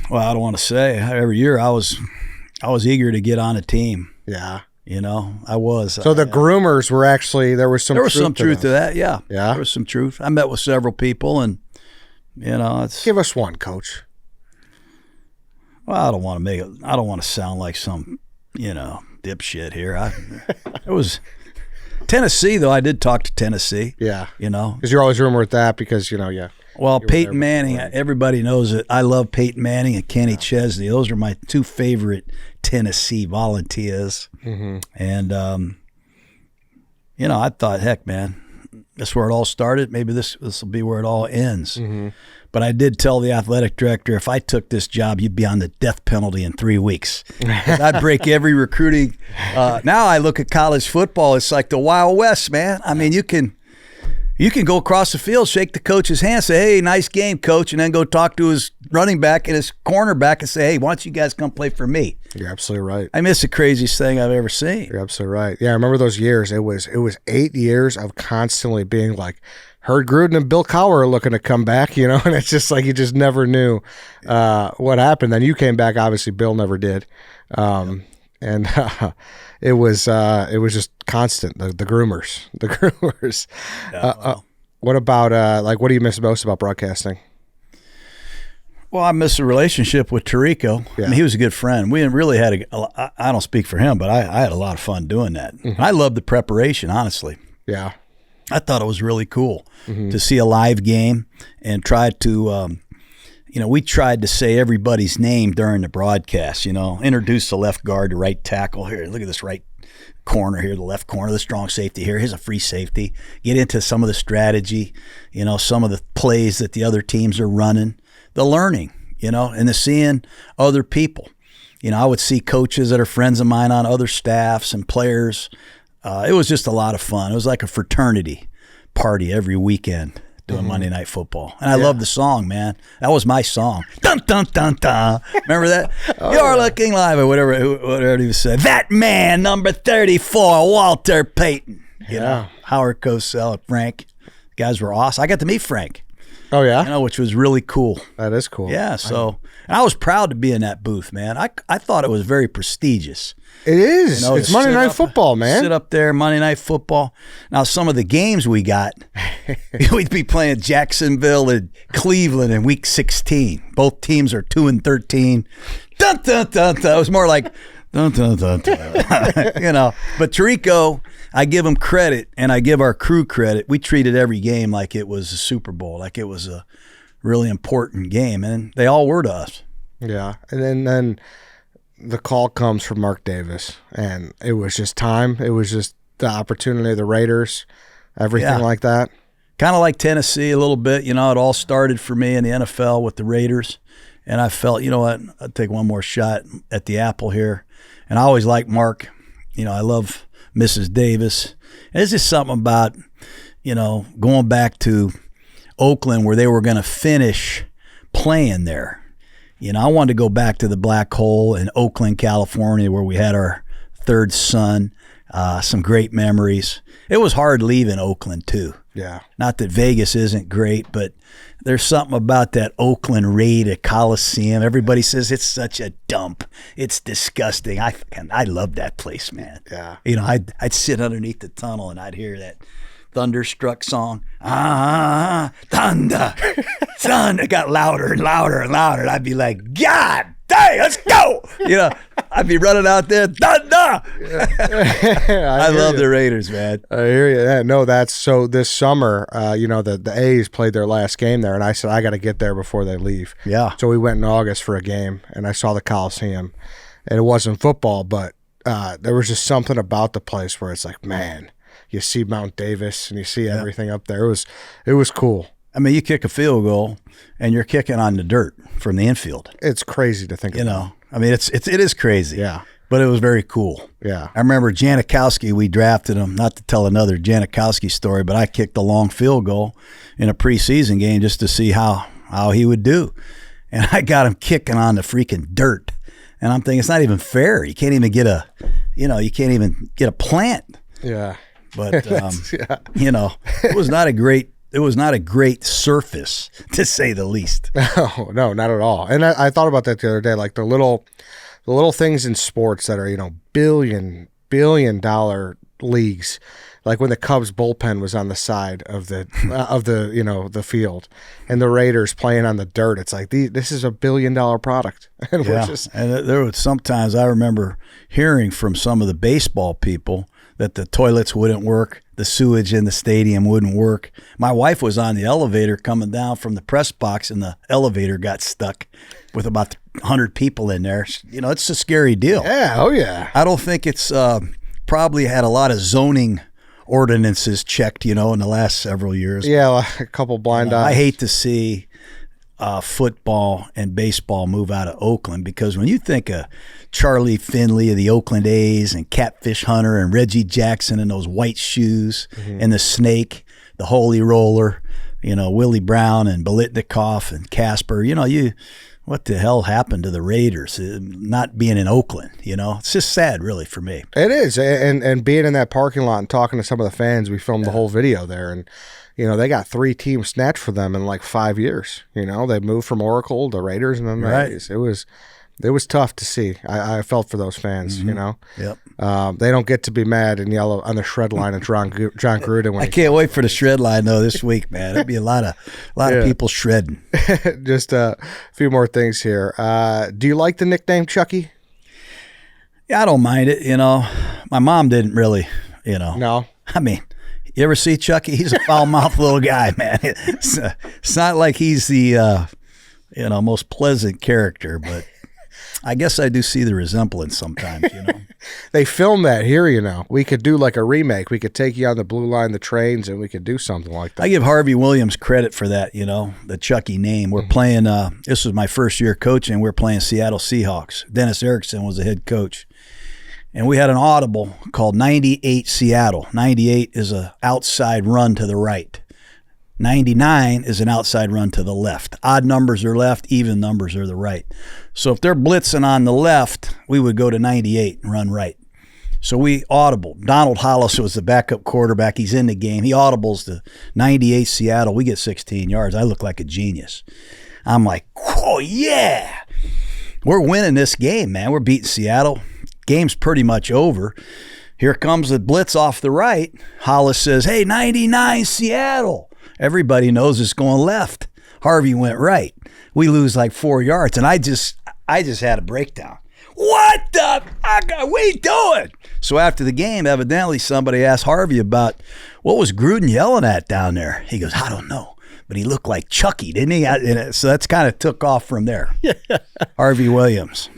Well, I don't want to say. Every year I was eager to get on a team. Yeah. I was. So the groomers were actually, there was some truth to that. Yeah. Yeah. There was some truth. I met with several people and it's. Give us one, Coach. Well, I don't want to sound like some, dipshit here. It was Tennessee, though. I did talk to Tennessee. Yeah. Because you're always rumored that because, yeah. Well, Peyton Manning, everybody knows it. I love Peyton Manning and Kenny Chesney. Those are my two favorite Tennessee Volunteers. Mm-hmm. And, I thought, heck, man, that's where it all started. Maybe this will be where it all ends. Mm-hmm. But I did tell the athletic director, if I took this job, you'd be on the death penalty in 3 weeks. I'd break every recruiting. Now I look at college football, it's like the Wild West, man. I mean, you can go across the field, shake the coach's hand, say, hey, nice game, coach, and then go talk to his running back and his cornerback and say, hey, why don't you guys come play for me? You're absolutely right. I mean, it's the craziest thing I've ever seen. You're absolutely right. Yeah, I remember those years. It was 8 years of constantly being like, heard Gruden and Bill Cowher are looking to come back, and it's just like you just never knew what happened. Then you came back. Obviously, Bill never did. And it was just constant, the groomers. Yeah, well. What about, what do you miss most about broadcasting? Well, I miss the relationship with Tirico. Yeah. I mean, he was a good friend. We really had I don't speak for him, but I had a lot of fun doing that. Mm-hmm. I loved the preparation, honestly. Yeah. I thought it was really cool to see a live game and try to, we tried to say everybody's name during the broadcast, introduce the left guard, the right tackle. Here, look at this right corner here, the left corner, the strong safety here. Here's a free safety. Get into some of the strategy, some of the plays that the other teams are running, the learning, and the seeing other people. I would see coaches that are friends of mine on other staffs and players. It was just a lot of fun. It was like a fraternity party every weekend doing Monday Night Football. And I love the song, man. That was my song. Dun, dun, dun, dun. Remember that? You're looking live, or whatever he said. That man, number 34, Walter Payton. You know, Howard Cosell, Frank. Guys were awesome. I got to meet Frank. Oh, yeah? You know, which was really cool. That is cool. Yeah, so and I was proud to be in that booth, man. I thought it was very prestigious. It is. You know, it's Monday Night Football, man. Sit up there, Monday Night Football. Now, some of the games we got, we'd be playing Jacksonville and Cleveland in Week 16. Both teams are 2-13. Dun, dun, dun, dun. It was more like, dun, dun, dun, dun. You know. But Tirico, I give him credit, and I give our crew credit. We treated every game like it was a Super Bowl, like it was a really important game, and they all were to us. Yeah, and then the call comes from Mark Davis, and it was just time. It was just the opportunity of the Raiders, everything like that. Kind of like Tennessee a little bit. You know, it all started for me in the NFL with the Raiders, and I felt, you know what, I'll take one more shot at the apple here. And I always liked Mark. You know, I love Mrs. Davis. And it's just something about, you know, going back to Oakland where they were going to finish playing there. You know, I wanted to go back to the Black Hole in Oakland, California, where we had our third son. Some great memories. It was hard leaving Oakland, too. Yeah. Not that Vegas isn't great, but there's something about that Oakland raid at Coliseum. Everybody says it's such a dump. It's disgusting. I love that place, man. Yeah. You know, I'd sit underneath the tunnel and I'd hear that Thunderstruck song. Thunder. Thunder. It got louder and louder and louder. And I'd be like, God dang, let's go. You know, I'd be running out there. Thunder. I love the Raiders, man. I hear you. Yeah, no, that's so this summer, you know, the A's played their last game there, and I said, I got to get there before they leave. Yeah. So we went in August for a game, and I saw the Coliseum, and it wasn't football, but there was just something about the place where it's like, man, you see Mount Davis and you see everything up there. It was cool. I mean, you kick a field goal and you're kicking on the dirt from the infield. It's crazy to think about. You know, I mean, it is crazy. Yeah. But it was very cool. Yeah. I remember Janikowski, we drafted him, not to tell another Janikowski story, but I kicked a long field goal in a preseason game just to see how he would do. And I got him kicking on the freaking dirt. And I'm thinking, it's not even fair. You can't even get a plant. Yeah. But you know, it was not a great surface, to say the least. No, not at all. And I thought about that the other day, like the little things in sports that are, you know, billion dollar leagues. Like when the Cubs bullpen was on the side of the you know, the field, and the Raiders playing on the dirt. It's like this is $1 billion product. And and there was sometimes I remember hearing from some of the baseball people that the toilets wouldn't work, the sewage in the stadium wouldn't work. My wife was on the elevator coming down from the press box, and the elevator got stuck with about 100 people in there. You know, it's a scary deal. Yeah, oh yeah. I don't think it's probably had a lot of zoning ordinances checked, you know, in the last several years. Yeah, like a couple blind eyes. I hate to see football and baseball move out of Oakland, because when you think of Charlie Finley of the Oakland A's and Catfish Hunter and Reggie Jackson and those white shoes and the snake, the holy roller, you know, Willie Brown and Biletnikoff and Casper, you know, what the hell happened to the Raiders not being in Oakland? You know, it's just sad, really, for me. It is, and being in that parking lot and talking to some of the fans, we filmed the whole video there, and you know, they got 3 teams snatched for them in like 5 years. You know, they moved from Oracle to Raiders and then the Rays. It was tough to see. I felt for those fans. You know, they don't get to be mad and yell on the shred line at Jon Gruden. I can't wait for the shred line though this week, man. It'll be a lot of people shredding. Just a few more things here. Do you like the nickname Chucky? Yeah, I don't mind it. You know, my mom didn't really. You know, no. I mean, you ever see Chucky? He's a foul-mouthed little guy, man. It's not like he's the most pleasant character, but I guess I do see the resemblance sometimes, you know. They filmed that here, you know. We could do like a remake. We could take you on the Blue Line, the trains, and we could do something like that. I give Harvey Williams credit for that, you know, the Chucky name. We're playing, this was my first year coaching. We're playing Seattle Seahawks. Dennis Erickson was the head coach. And we had an audible called 98 Seattle. 98 is an outside run to the right. 99 is an outside run to the left. Odd numbers are left, even numbers are the right. So if they're blitzing on the left, we would go to 98 and run right. So we audible. Donald Hollis was the backup quarterback. He's in the game. He audibles to 98 Seattle. We get 16 yards. I look like a genius. I'm like, oh, yeah. We're winning this game, man. We're beating Seattle. Game's pretty much over. Here comes the blitz off the right. Hollis says, hey, 99 Seattle. Everybody knows it's going left. Harvey went right. We lose like 4 yards, and I just had a breakdown. What the fuck are we doing? So after the game, evidently somebody asked Harvey about what was Gruden yelling at down there. He goes, I don't know, but he looked like Chucky, didn't he? So that's kind of took off from there. Harvey Williams.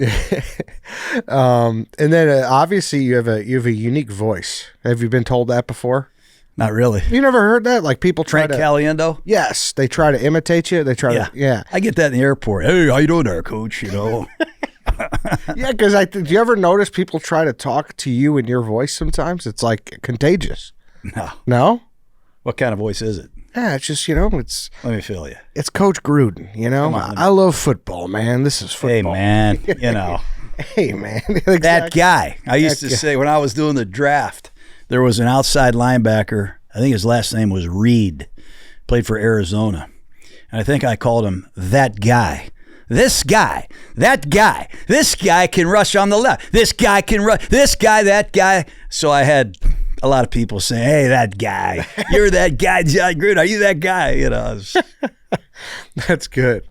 And then obviously you have a unique voice. Have you been told that before? Not really. You never heard that? Like people try Frank Caliendo? Yes, they try to imitate you. They try to. Yeah. I get that in the airport. Hey, how you doing there, coach? You know. Yeah, because do you ever notice people try to talk to you in your voice sometimes? It's like contagious. No. No? What kind of voice is it? Yeah, it's just, it's... Let me feel you. It's Coach Gruden, I love football, man. This is football. Hey, man, Hey, man. Exactly. That guy. I used to say when I was doing the draft, there was an outside linebacker. I think his last name was Reed. Played for Arizona. And I think I called him that guy. This guy, that guy, this guy can rush on the left. This guy can rush, this guy, that guy. So I had a lot of people saying, hey, that guy, you're that guy, Jon Gruden, are you that guy? That's good.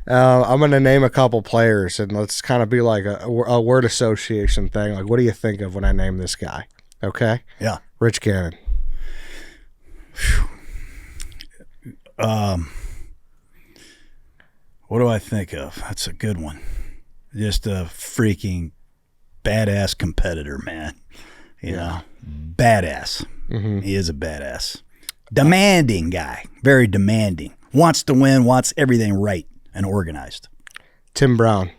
I'm going to name a couple players, and let's kind of be like a word association thing. Like, what do you think of when I name this guy? Okay? Yeah. Rich Gannon. What do I think of? That's a good one. Just a freaking badass competitor, man. You know, badass. Mm-hmm. He is a badass. Demanding guy. Very demanding. Wants to win, wants everything right and organized. Tim Brown.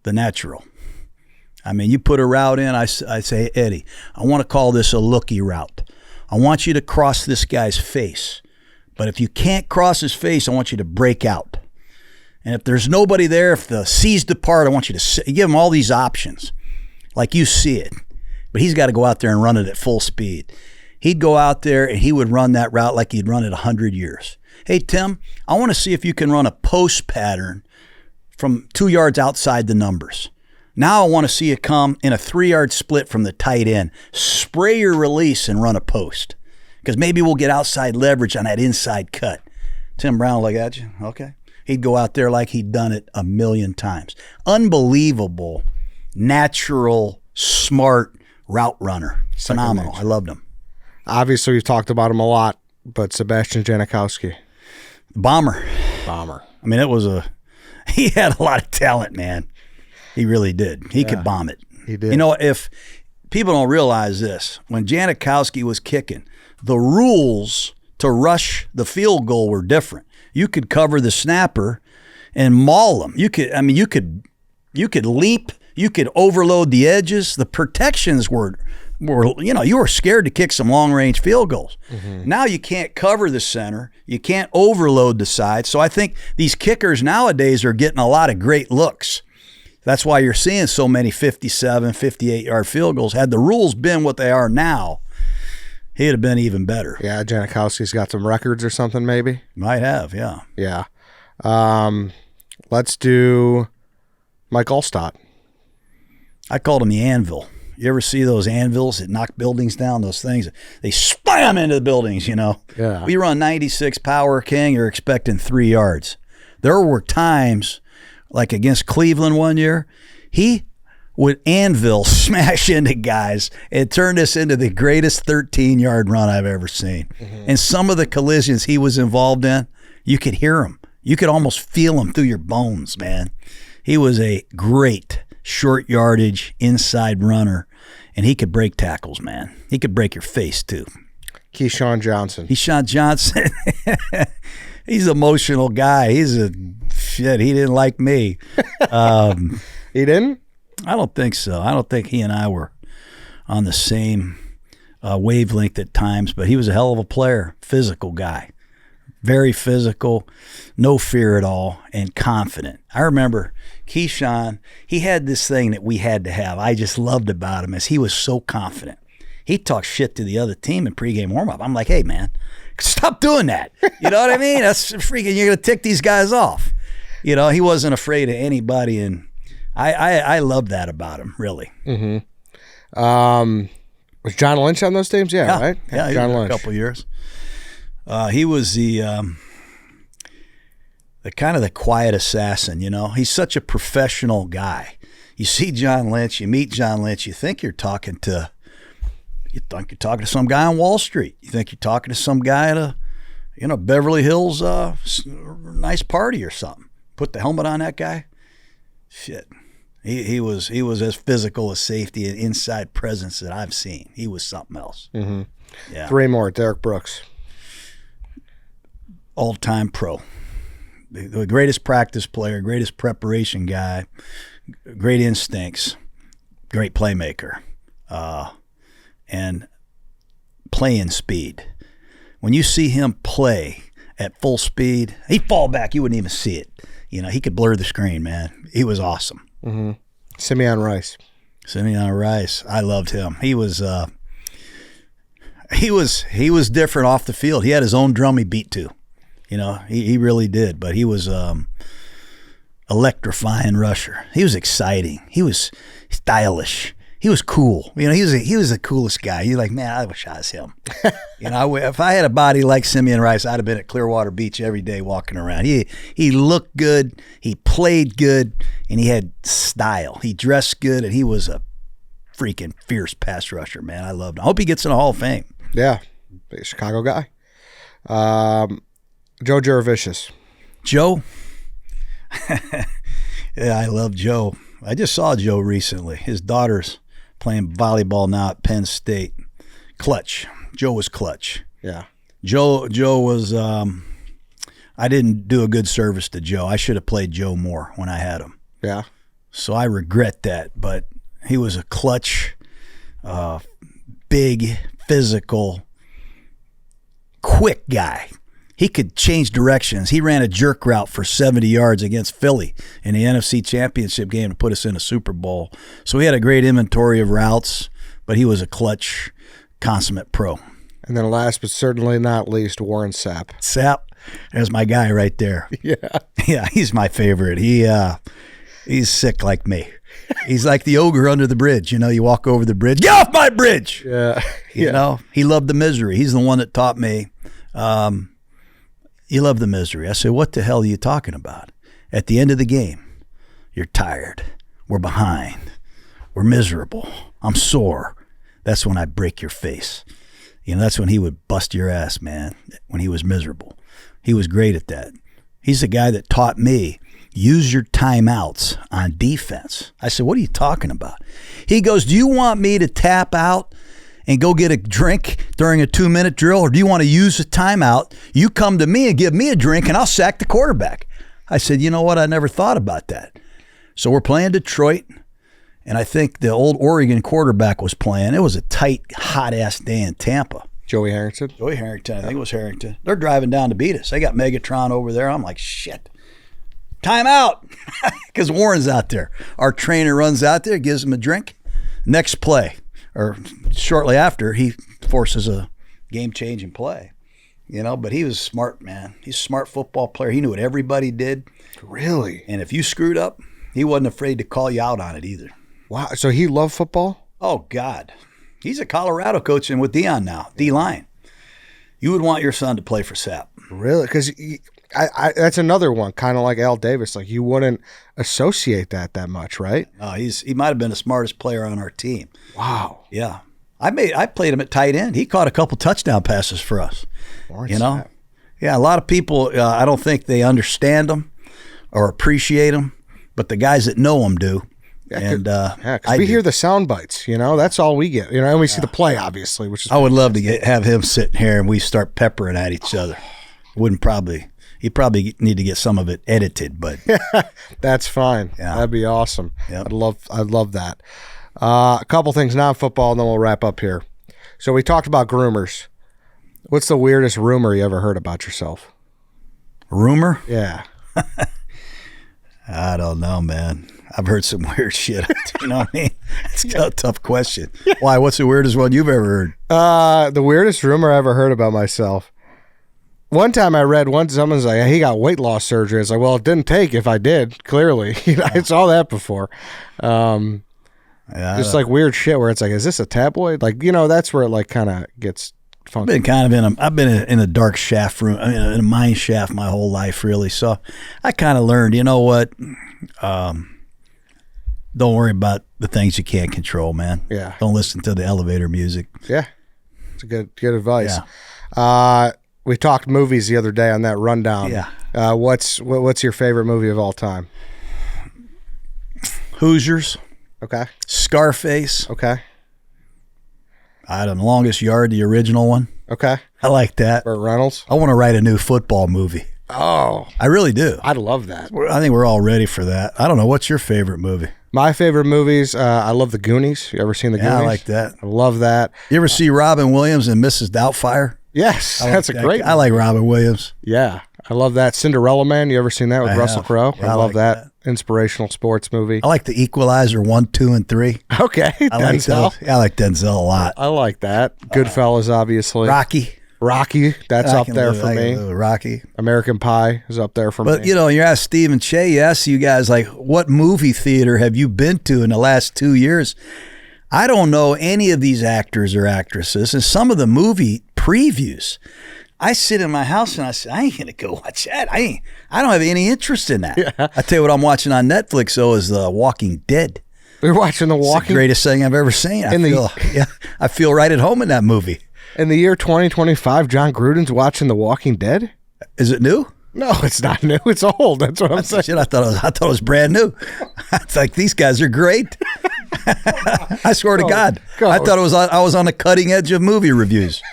The natural. I mean, you put a route in, I say, Eddie, I want to call this a looky route. I want you to cross this guy's face. But if you can't cross his face, I want you to break out. And if there's nobody there, if the C's depart, I want you to give him all these options like you see it. But he's got to go out there and run it at full speed. He'd go out there and he would run that route like he'd run it 100 years. Hey, Tim, I want to see if you can run a post pattern from 2 yards outside the numbers. Now I want to see you come in a 3-yard split from the tight end. Spray your release and run a post because maybe we'll get outside leverage on that inside cut. Tim Brown will look at you. Okay. He'd go out there like he'd done it 1,000,000 times. Unbelievable, natural, smart route runner. Phenomenal. I loved him. Obviously, we've talked about him a lot, but Sebastian Janikowski. Bomber. I mean, he had a lot of talent, man. He really did. He could bomb it. He did. You know, if people don't realize this, when Janikowski was kicking, the rules to rush the field goal were different. You could cover the snapper and maul him. You could leap. You could overload the edges. The protections were you were scared to kick some long-range field goals. Mm-hmm. Now you can't cover the center. You can't overload the side. So I think these kickers nowadays are getting a lot of great looks. That's why you're seeing so many 57, 58-yard field goals. Had the rules been what they are now, he'd have been even better. Yeah, Janikowski's got some records or something maybe. Might have, yeah. Yeah. Let's do Mike Alstott. I called him the Anvil. You ever see those anvils that knock buildings down? Those things, they slam into the buildings, Yeah. We run 96 Power King, you're expecting 3 yards. There were times, like against Cleveland one year, he would Anvil smash into guys and turn this into the greatest 13-yard run I've ever seen. Mm-hmm. And some of the collisions he was involved in, you could hear him. You could almost feel him through your bones, man. He was a great short yardage inside runner, and he could break tackles, man. He could break your face, too. Keyshawn Johnson. Keyshawn Johnson. He's an emotional guy. He didn't like me. He didn't? I don't think so. I don't think he and I were on the same wavelength at times, but he was a hell of a player, physical guy. Very physical, no fear at all, and confident. I remember Keyshawn, he had this thing that we had to have. I just loved about him is he was so confident. He talked shit to the other team in pregame warm-up. I'm like, hey, man, stop doing that. You know what I mean? That's freaking, you're going to tick these guys off. You know, he wasn't afraid of anybody, and I loved that about him, really. Mm-hmm. Was John Lynch on those teams? Yeah, right? Yeah, John Lynch. A couple years. He was the kind of the quiet assassin, you know. He's such a professional guy. You see John Lynch, you meet John Lynch, you think you're talking to some guy on Wall Street. You think you're talking to some guy at a, Beverly Hills nice party or something. Put the helmet on that guy. Shit. He was as physical as safety and inside presence that I've seen. He was something else. Mm-hmm. Yeah. 3 more. Derek Brooks. All-time pro. The greatest practice player, greatest preparation guy, great instincts, great playmaker, and playing speed. When you see him play at full speed, he'd fall back. You wouldn't even see it. He could blur the screen, man. He was awesome. Mm-hmm. Simeon Rice. I loved him. He was different off the field. He had his own drum he beat to. He really did. But he was electrifying rusher. He was exciting. He was stylish. He was cool. He was the coolest guy. You're like, man, I wish I was him. If I had a body like Simeon Rice, I'd have been at Clearwater Beach every day walking around. He looked good, he played good, and he had style. He dressed good, and he was a freaking fierce pass rusher, man. I loved him. I hope he gets in the Hall of Fame. Yeah, Chicago guy. Joe Juravicius. Joe? Yeah, I love Joe. I just saw Joe recently. His daughter's playing volleyball now at Penn State. Clutch. Joe was clutch. Yeah. Joe was I didn't do a good service to Joe. I should have played Joe more when I had him. Yeah. So I regret that, but he was a clutch, big, physical, quick guy. He could change directions. He ran a jerk route for 70 yards against Philly in the NFC Championship game to put us in a Super Bowl. So he had a great inventory of routes, but he was a clutch, consummate pro. And then last but certainly not least, Warren Sapp. Sapp, there's my guy right there. Yeah. Yeah, he's my favorite. He's sick like me. He's like the ogre under the bridge. You walk over the bridge, get off my bridge. Yeah. He loved the misery. He's the one that taught me. You love the misery. I said, what the hell are you talking about? At the end of the game, you're tired. We're behind. We're miserable. I'm sore. That's when I break your face. That's when he would bust your ass, man, when he was miserable. He was great at that. He's the guy that taught me, use your timeouts on defense. I said, what are you talking about? He goes, do you want me to tap out and go get a drink during a 2-minute drill, or do you want to use a timeout? You come to me and give me a drink, and I'll sack the quarterback. I said, you know what? I never thought about that. So we're playing Detroit, and I think the old Oregon quarterback was playing. It was a tight, hot-ass day in Tampa. Joey Harrington? Joey Harrington. I think it was Harrington. They're driving down to beat us. They got Megatron over there. I'm like, shit. Timeout, because Warren's out there. Our trainer runs out there, gives him a drink. Next play. Or shortly after, he forces a game-changing play, but he was smart, man. He's a smart football player. He knew what everybody did. Really? And if you screwed up, he wasn't afraid to call you out on it either. Wow. So he loved football? Oh, God. He's a Colorado coach and with Dion now, D-line. You would want your son to play for Sapp. Really? Because that's another one, kind of like Al Davis. Like, you wouldn't associate that much, right? No, he might have been the smartest player on our team. Wow. Yeah. I played him at tight end. He caught a couple touchdown passes for us. Sapp. Yeah, a lot of people, I don't think they understand him or appreciate him, but the guys that know him do. Because we hear the sound bites, that's all we get, and we see the play, obviously, which is. I would love to have him sitting here and we start peppering at each other. Wouldn't probably, He probably need to get some of it edited, but That's fine. Yeah. That'd be awesome. Yep. I'd love that. A couple things, non-football, and then we'll wrap up here. So we talked about groomers. What's the weirdest rumor you ever heard about yourself? rumor? Yeah. I don't know, man. I've heard some weird shit. You know what I mean? It's a tough question. Why? What's the weirdest one you've ever heard? The weirdest rumor I ever heard about myself. One time I read someone's like, he got weight loss surgery. It's like, well, it didn't take if I did, clearly. I saw that before. Just like weird shit where it's like, is this a tabloid? Like, that's where it like kind of gets funky. I've been in a dark shaft room, in a mine shaft my whole life, really. So I kind of learned, you know what? Don't worry about the things you can't control, man. Yeah. Don't listen to the elevator music. Yeah. It's a good advice. Yeah. We talked movies the other day on that rundown. Yeah. What's your favorite movie of all time? Hoosiers. Okay. Scarface. Okay. I don't know, Longest Yard, the original one. Okay. I like that. Burt Reynolds. I want to write a new football movie. Oh, I really do. I'd love that. I think we're all ready for that. I don't know. What's your favorite movie? My favorite movies, I love The Goonies. You ever seen The Goonies? Yeah, I like that. I love that. You ever see Robin Williams and Mrs. Doubtfire? Yes, that's a great. I like Robin Williams. Yeah, I love that. Cinderella Man. You ever seen that with Russell Crowe? Yeah, I love like that. Inspirational sports movie. I like The Equalizer 1, 2, and 3. Okay, I like Denzel. I like Denzel a lot. I like that. Goodfellas, obviously. Rocky. That's up there for me. Rocky. American Pie is up there for me. But, you ask Steve and Che, you ask you guys, like, what movie theater have you been to in the last 2 years? I don't know any of these actors or actresses. And some of the movie previews, I sit in my house and I say, I ain't going to go watch that. I don't have any interest in that. Yeah. I tell you what I'm watching on Netflix, though, is The Walking Dead. You're watching The It's Walking the greatest thing I've ever seen. I feel right at home in that movie. In the year 2025, Jon Gruden's watching The Walking Dead? Is it new? No, it's not new. It's old. That's what I'm saying. Shit, I thought it was brand new. It's like, these guys are great. I swear to God. I thought I was on the cutting edge of movie reviews.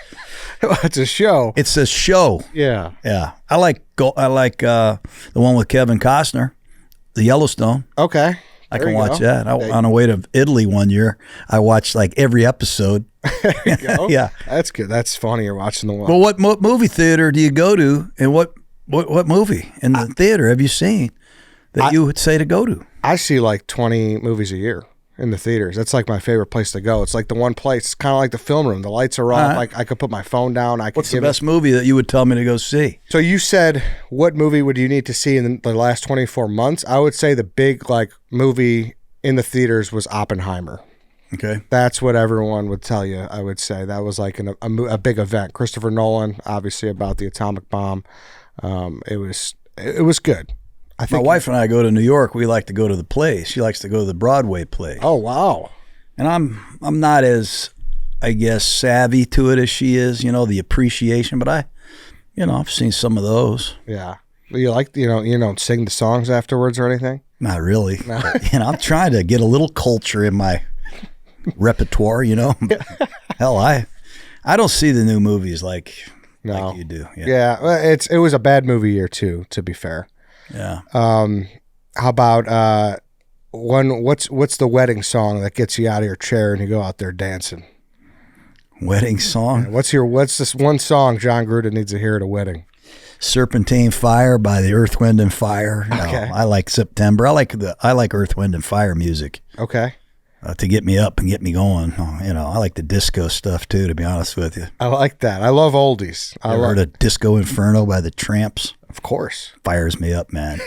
It's a show. It's a show. Yeah. Yeah. I like the one with Kevin Costner, the Yellowstone. Okay. I can watch that. On the way to Italy one year, I watched like every episode. There you go. Yeah. That's good. That's funny. You're watching the one. Well, what movie theater do you go to, and what movie in the theater have you seen that you would say to go to? I see like 20 movies a year in the theaters. That's like my favorite place to go. It's like the one place. It's kind of like the film room. The lights are off. Like I could put my phone down. What's the best movie that you would tell me to go see? So you said, what movie would you need to see in the last 24 months? I would say the big movie in the theaters was Oppenheimer. Okay. That's what everyone would tell you, I would say. That was like a big event. Christopher Nolan, obviously, about the atomic bomb. It was good. I think my wife and I go to New York. We like to go to the plays. She likes to go to the Broadway play. Oh, wow. And I'm not as, I guess, savvy to it as she is, the appreciation, but I've seen some of those. Yeah. You like, you don't sing the songs afterwards or anything? Not really. No. I'm trying to get a little culture in my repertoire, Hell, I don't see the new movies like you do. Yeah. It was a bad movie year too, to be fair. Yeah. How about what's the wedding song that gets you out of your chair and you go out there dancing? Wedding song? What's this one song Jon Gruden needs to hear at a wedding? Serpentine Fire by the Earth, Wind and Fire. Okay. I like September. I like Earth, Wind and Fire music. Okay. To get me up and get me going. I like the disco stuff too, to be honest with you. I like that. I love oldies. I heard of Disco Inferno by the Tramps? Of course. Fires me up, man.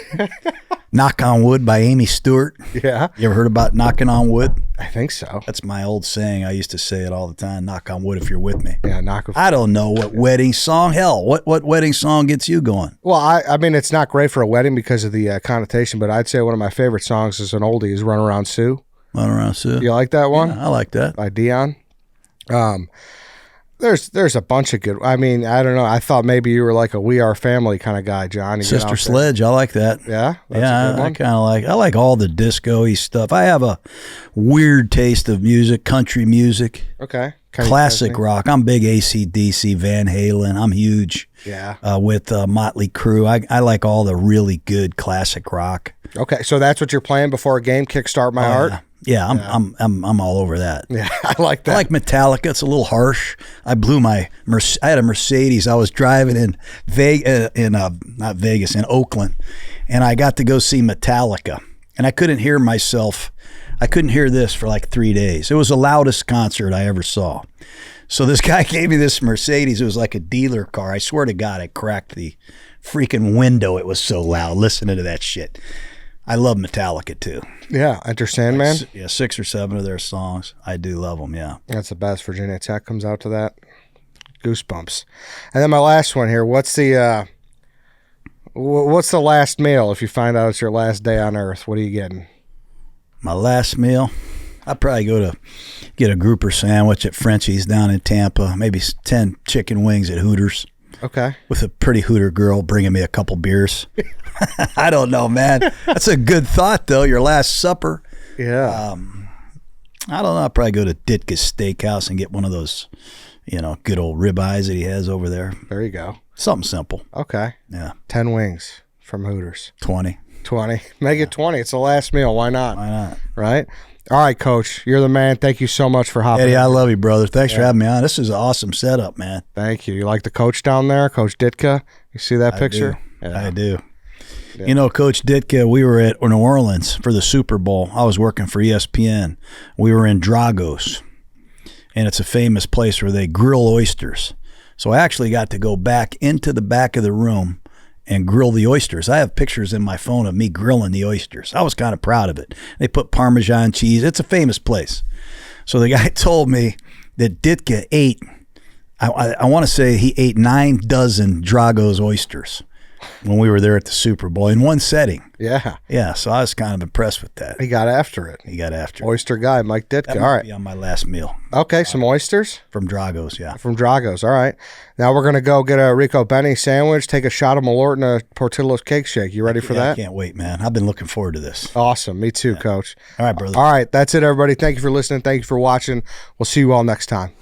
Knock on Wood by Amy Stewart. Yeah. You ever heard about knocking on wood? I think so. That's my old saying. I used to say it all the time. Knock on wood if you're with me. Yeah, I don't know what wedding song. Hell, what wedding song gets you going? Well, I mean, it's not great for a wedding because of the connotation, but I'd say one of my favorite songs is an oldie is Run Around Sue. Run Around Sue. You like that one? Yeah, I like that. By Dion. There's a bunch of good. I mean, I don't know. I thought maybe you were like a We Are Family kind of guy, John. Sister Sledge. I like that. Yeah. I kind of like. I like all the disco-y stuff. I have a weird taste of music, country music. Okay. Classic rock. I'm big AC/DC, Van Halen. I'm huge. Yeah. With Motley Crue. I like all the really good classic rock. Okay, so that's what you're playing before a game, Kickstart My Heart? Yeah, I'm all over that. Yeah, I like that. I like Metallica. It's a little harsh. I had a Mercedes. I was driving in not Vegas, in Oakland, and I got to go see Metallica, and I couldn't hear myself. I couldn't hear this for like 3 days. It was the loudest concert I ever saw. So this guy gave me this Mercedes. It was like a dealer car. I swear to God, I cracked the freaking window. It was so loud listening to that shit. I love Metallica too. Yeah, Enter Sandman. Yeah, 6 or 7 of their songs. I do love them, yeah. That's the best. Virginia Tech comes out to that. Goosebumps. And then my last one here. What's the last meal if you find out it's your last day on Earth? What are you getting? My last meal? I'd probably go to get a grouper sandwich at Frenchie's down in Tampa, maybe 10 chicken wings at Hooters. Okay. With a pretty Hooter girl bringing me a couple beers. I don't know, man. That's a good thought, though. Your last supper. Yeah. I don't know. I'll probably go to Ditka's Steakhouse and get one of those, good old ribeyes that he has over there. There you go. Something simple. Okay. Yeah. 10 wings from Hooters. 20. Make it 20. It's the last meal. Why not? Why not? Right? All right, Coach. You're the man. Thank you so much for hopping Eddie, I love you, brother. Thanks for having me on. This is an awesome setup, man. Thank you. You like the coach down there, Coach Ditka? You see that picture? I do. Yeah. Coach Ditka, we were at New Orleans for the Super Bowl. I was working for ESPN. We were in Dragos, and it's a famous place where they grill oysters. So I actually got to go back into the back of the room and grill the oysters. I have pictures in my phone of me grilling the oysters. I was kind of proud of it. They put Parmesan cheese. It's a famous place. So the guy told me that Ditka ate, I want to say he ate 9 dozen Drago's oysters when we were there at the Super Bowl in one setting. Yeah. Yeah, so I was kind of impressed with that. He got after it. Oyster guy, Mike Ditka. All right. Be on my last meal. Okay, some oysters? From Drago's, yeah. From Drago's, all right. Now we're going to go get a Rico Benny sandwich, take a shot of Malort and a Portillo's cake shake. You ready for that? I can't wait, man. I've been looking forward to this. Awesome. Me too, Coach. All right, brother. All right, that's it, everybody. Thank you for listening. Thank you for watching. We'll see you all next time.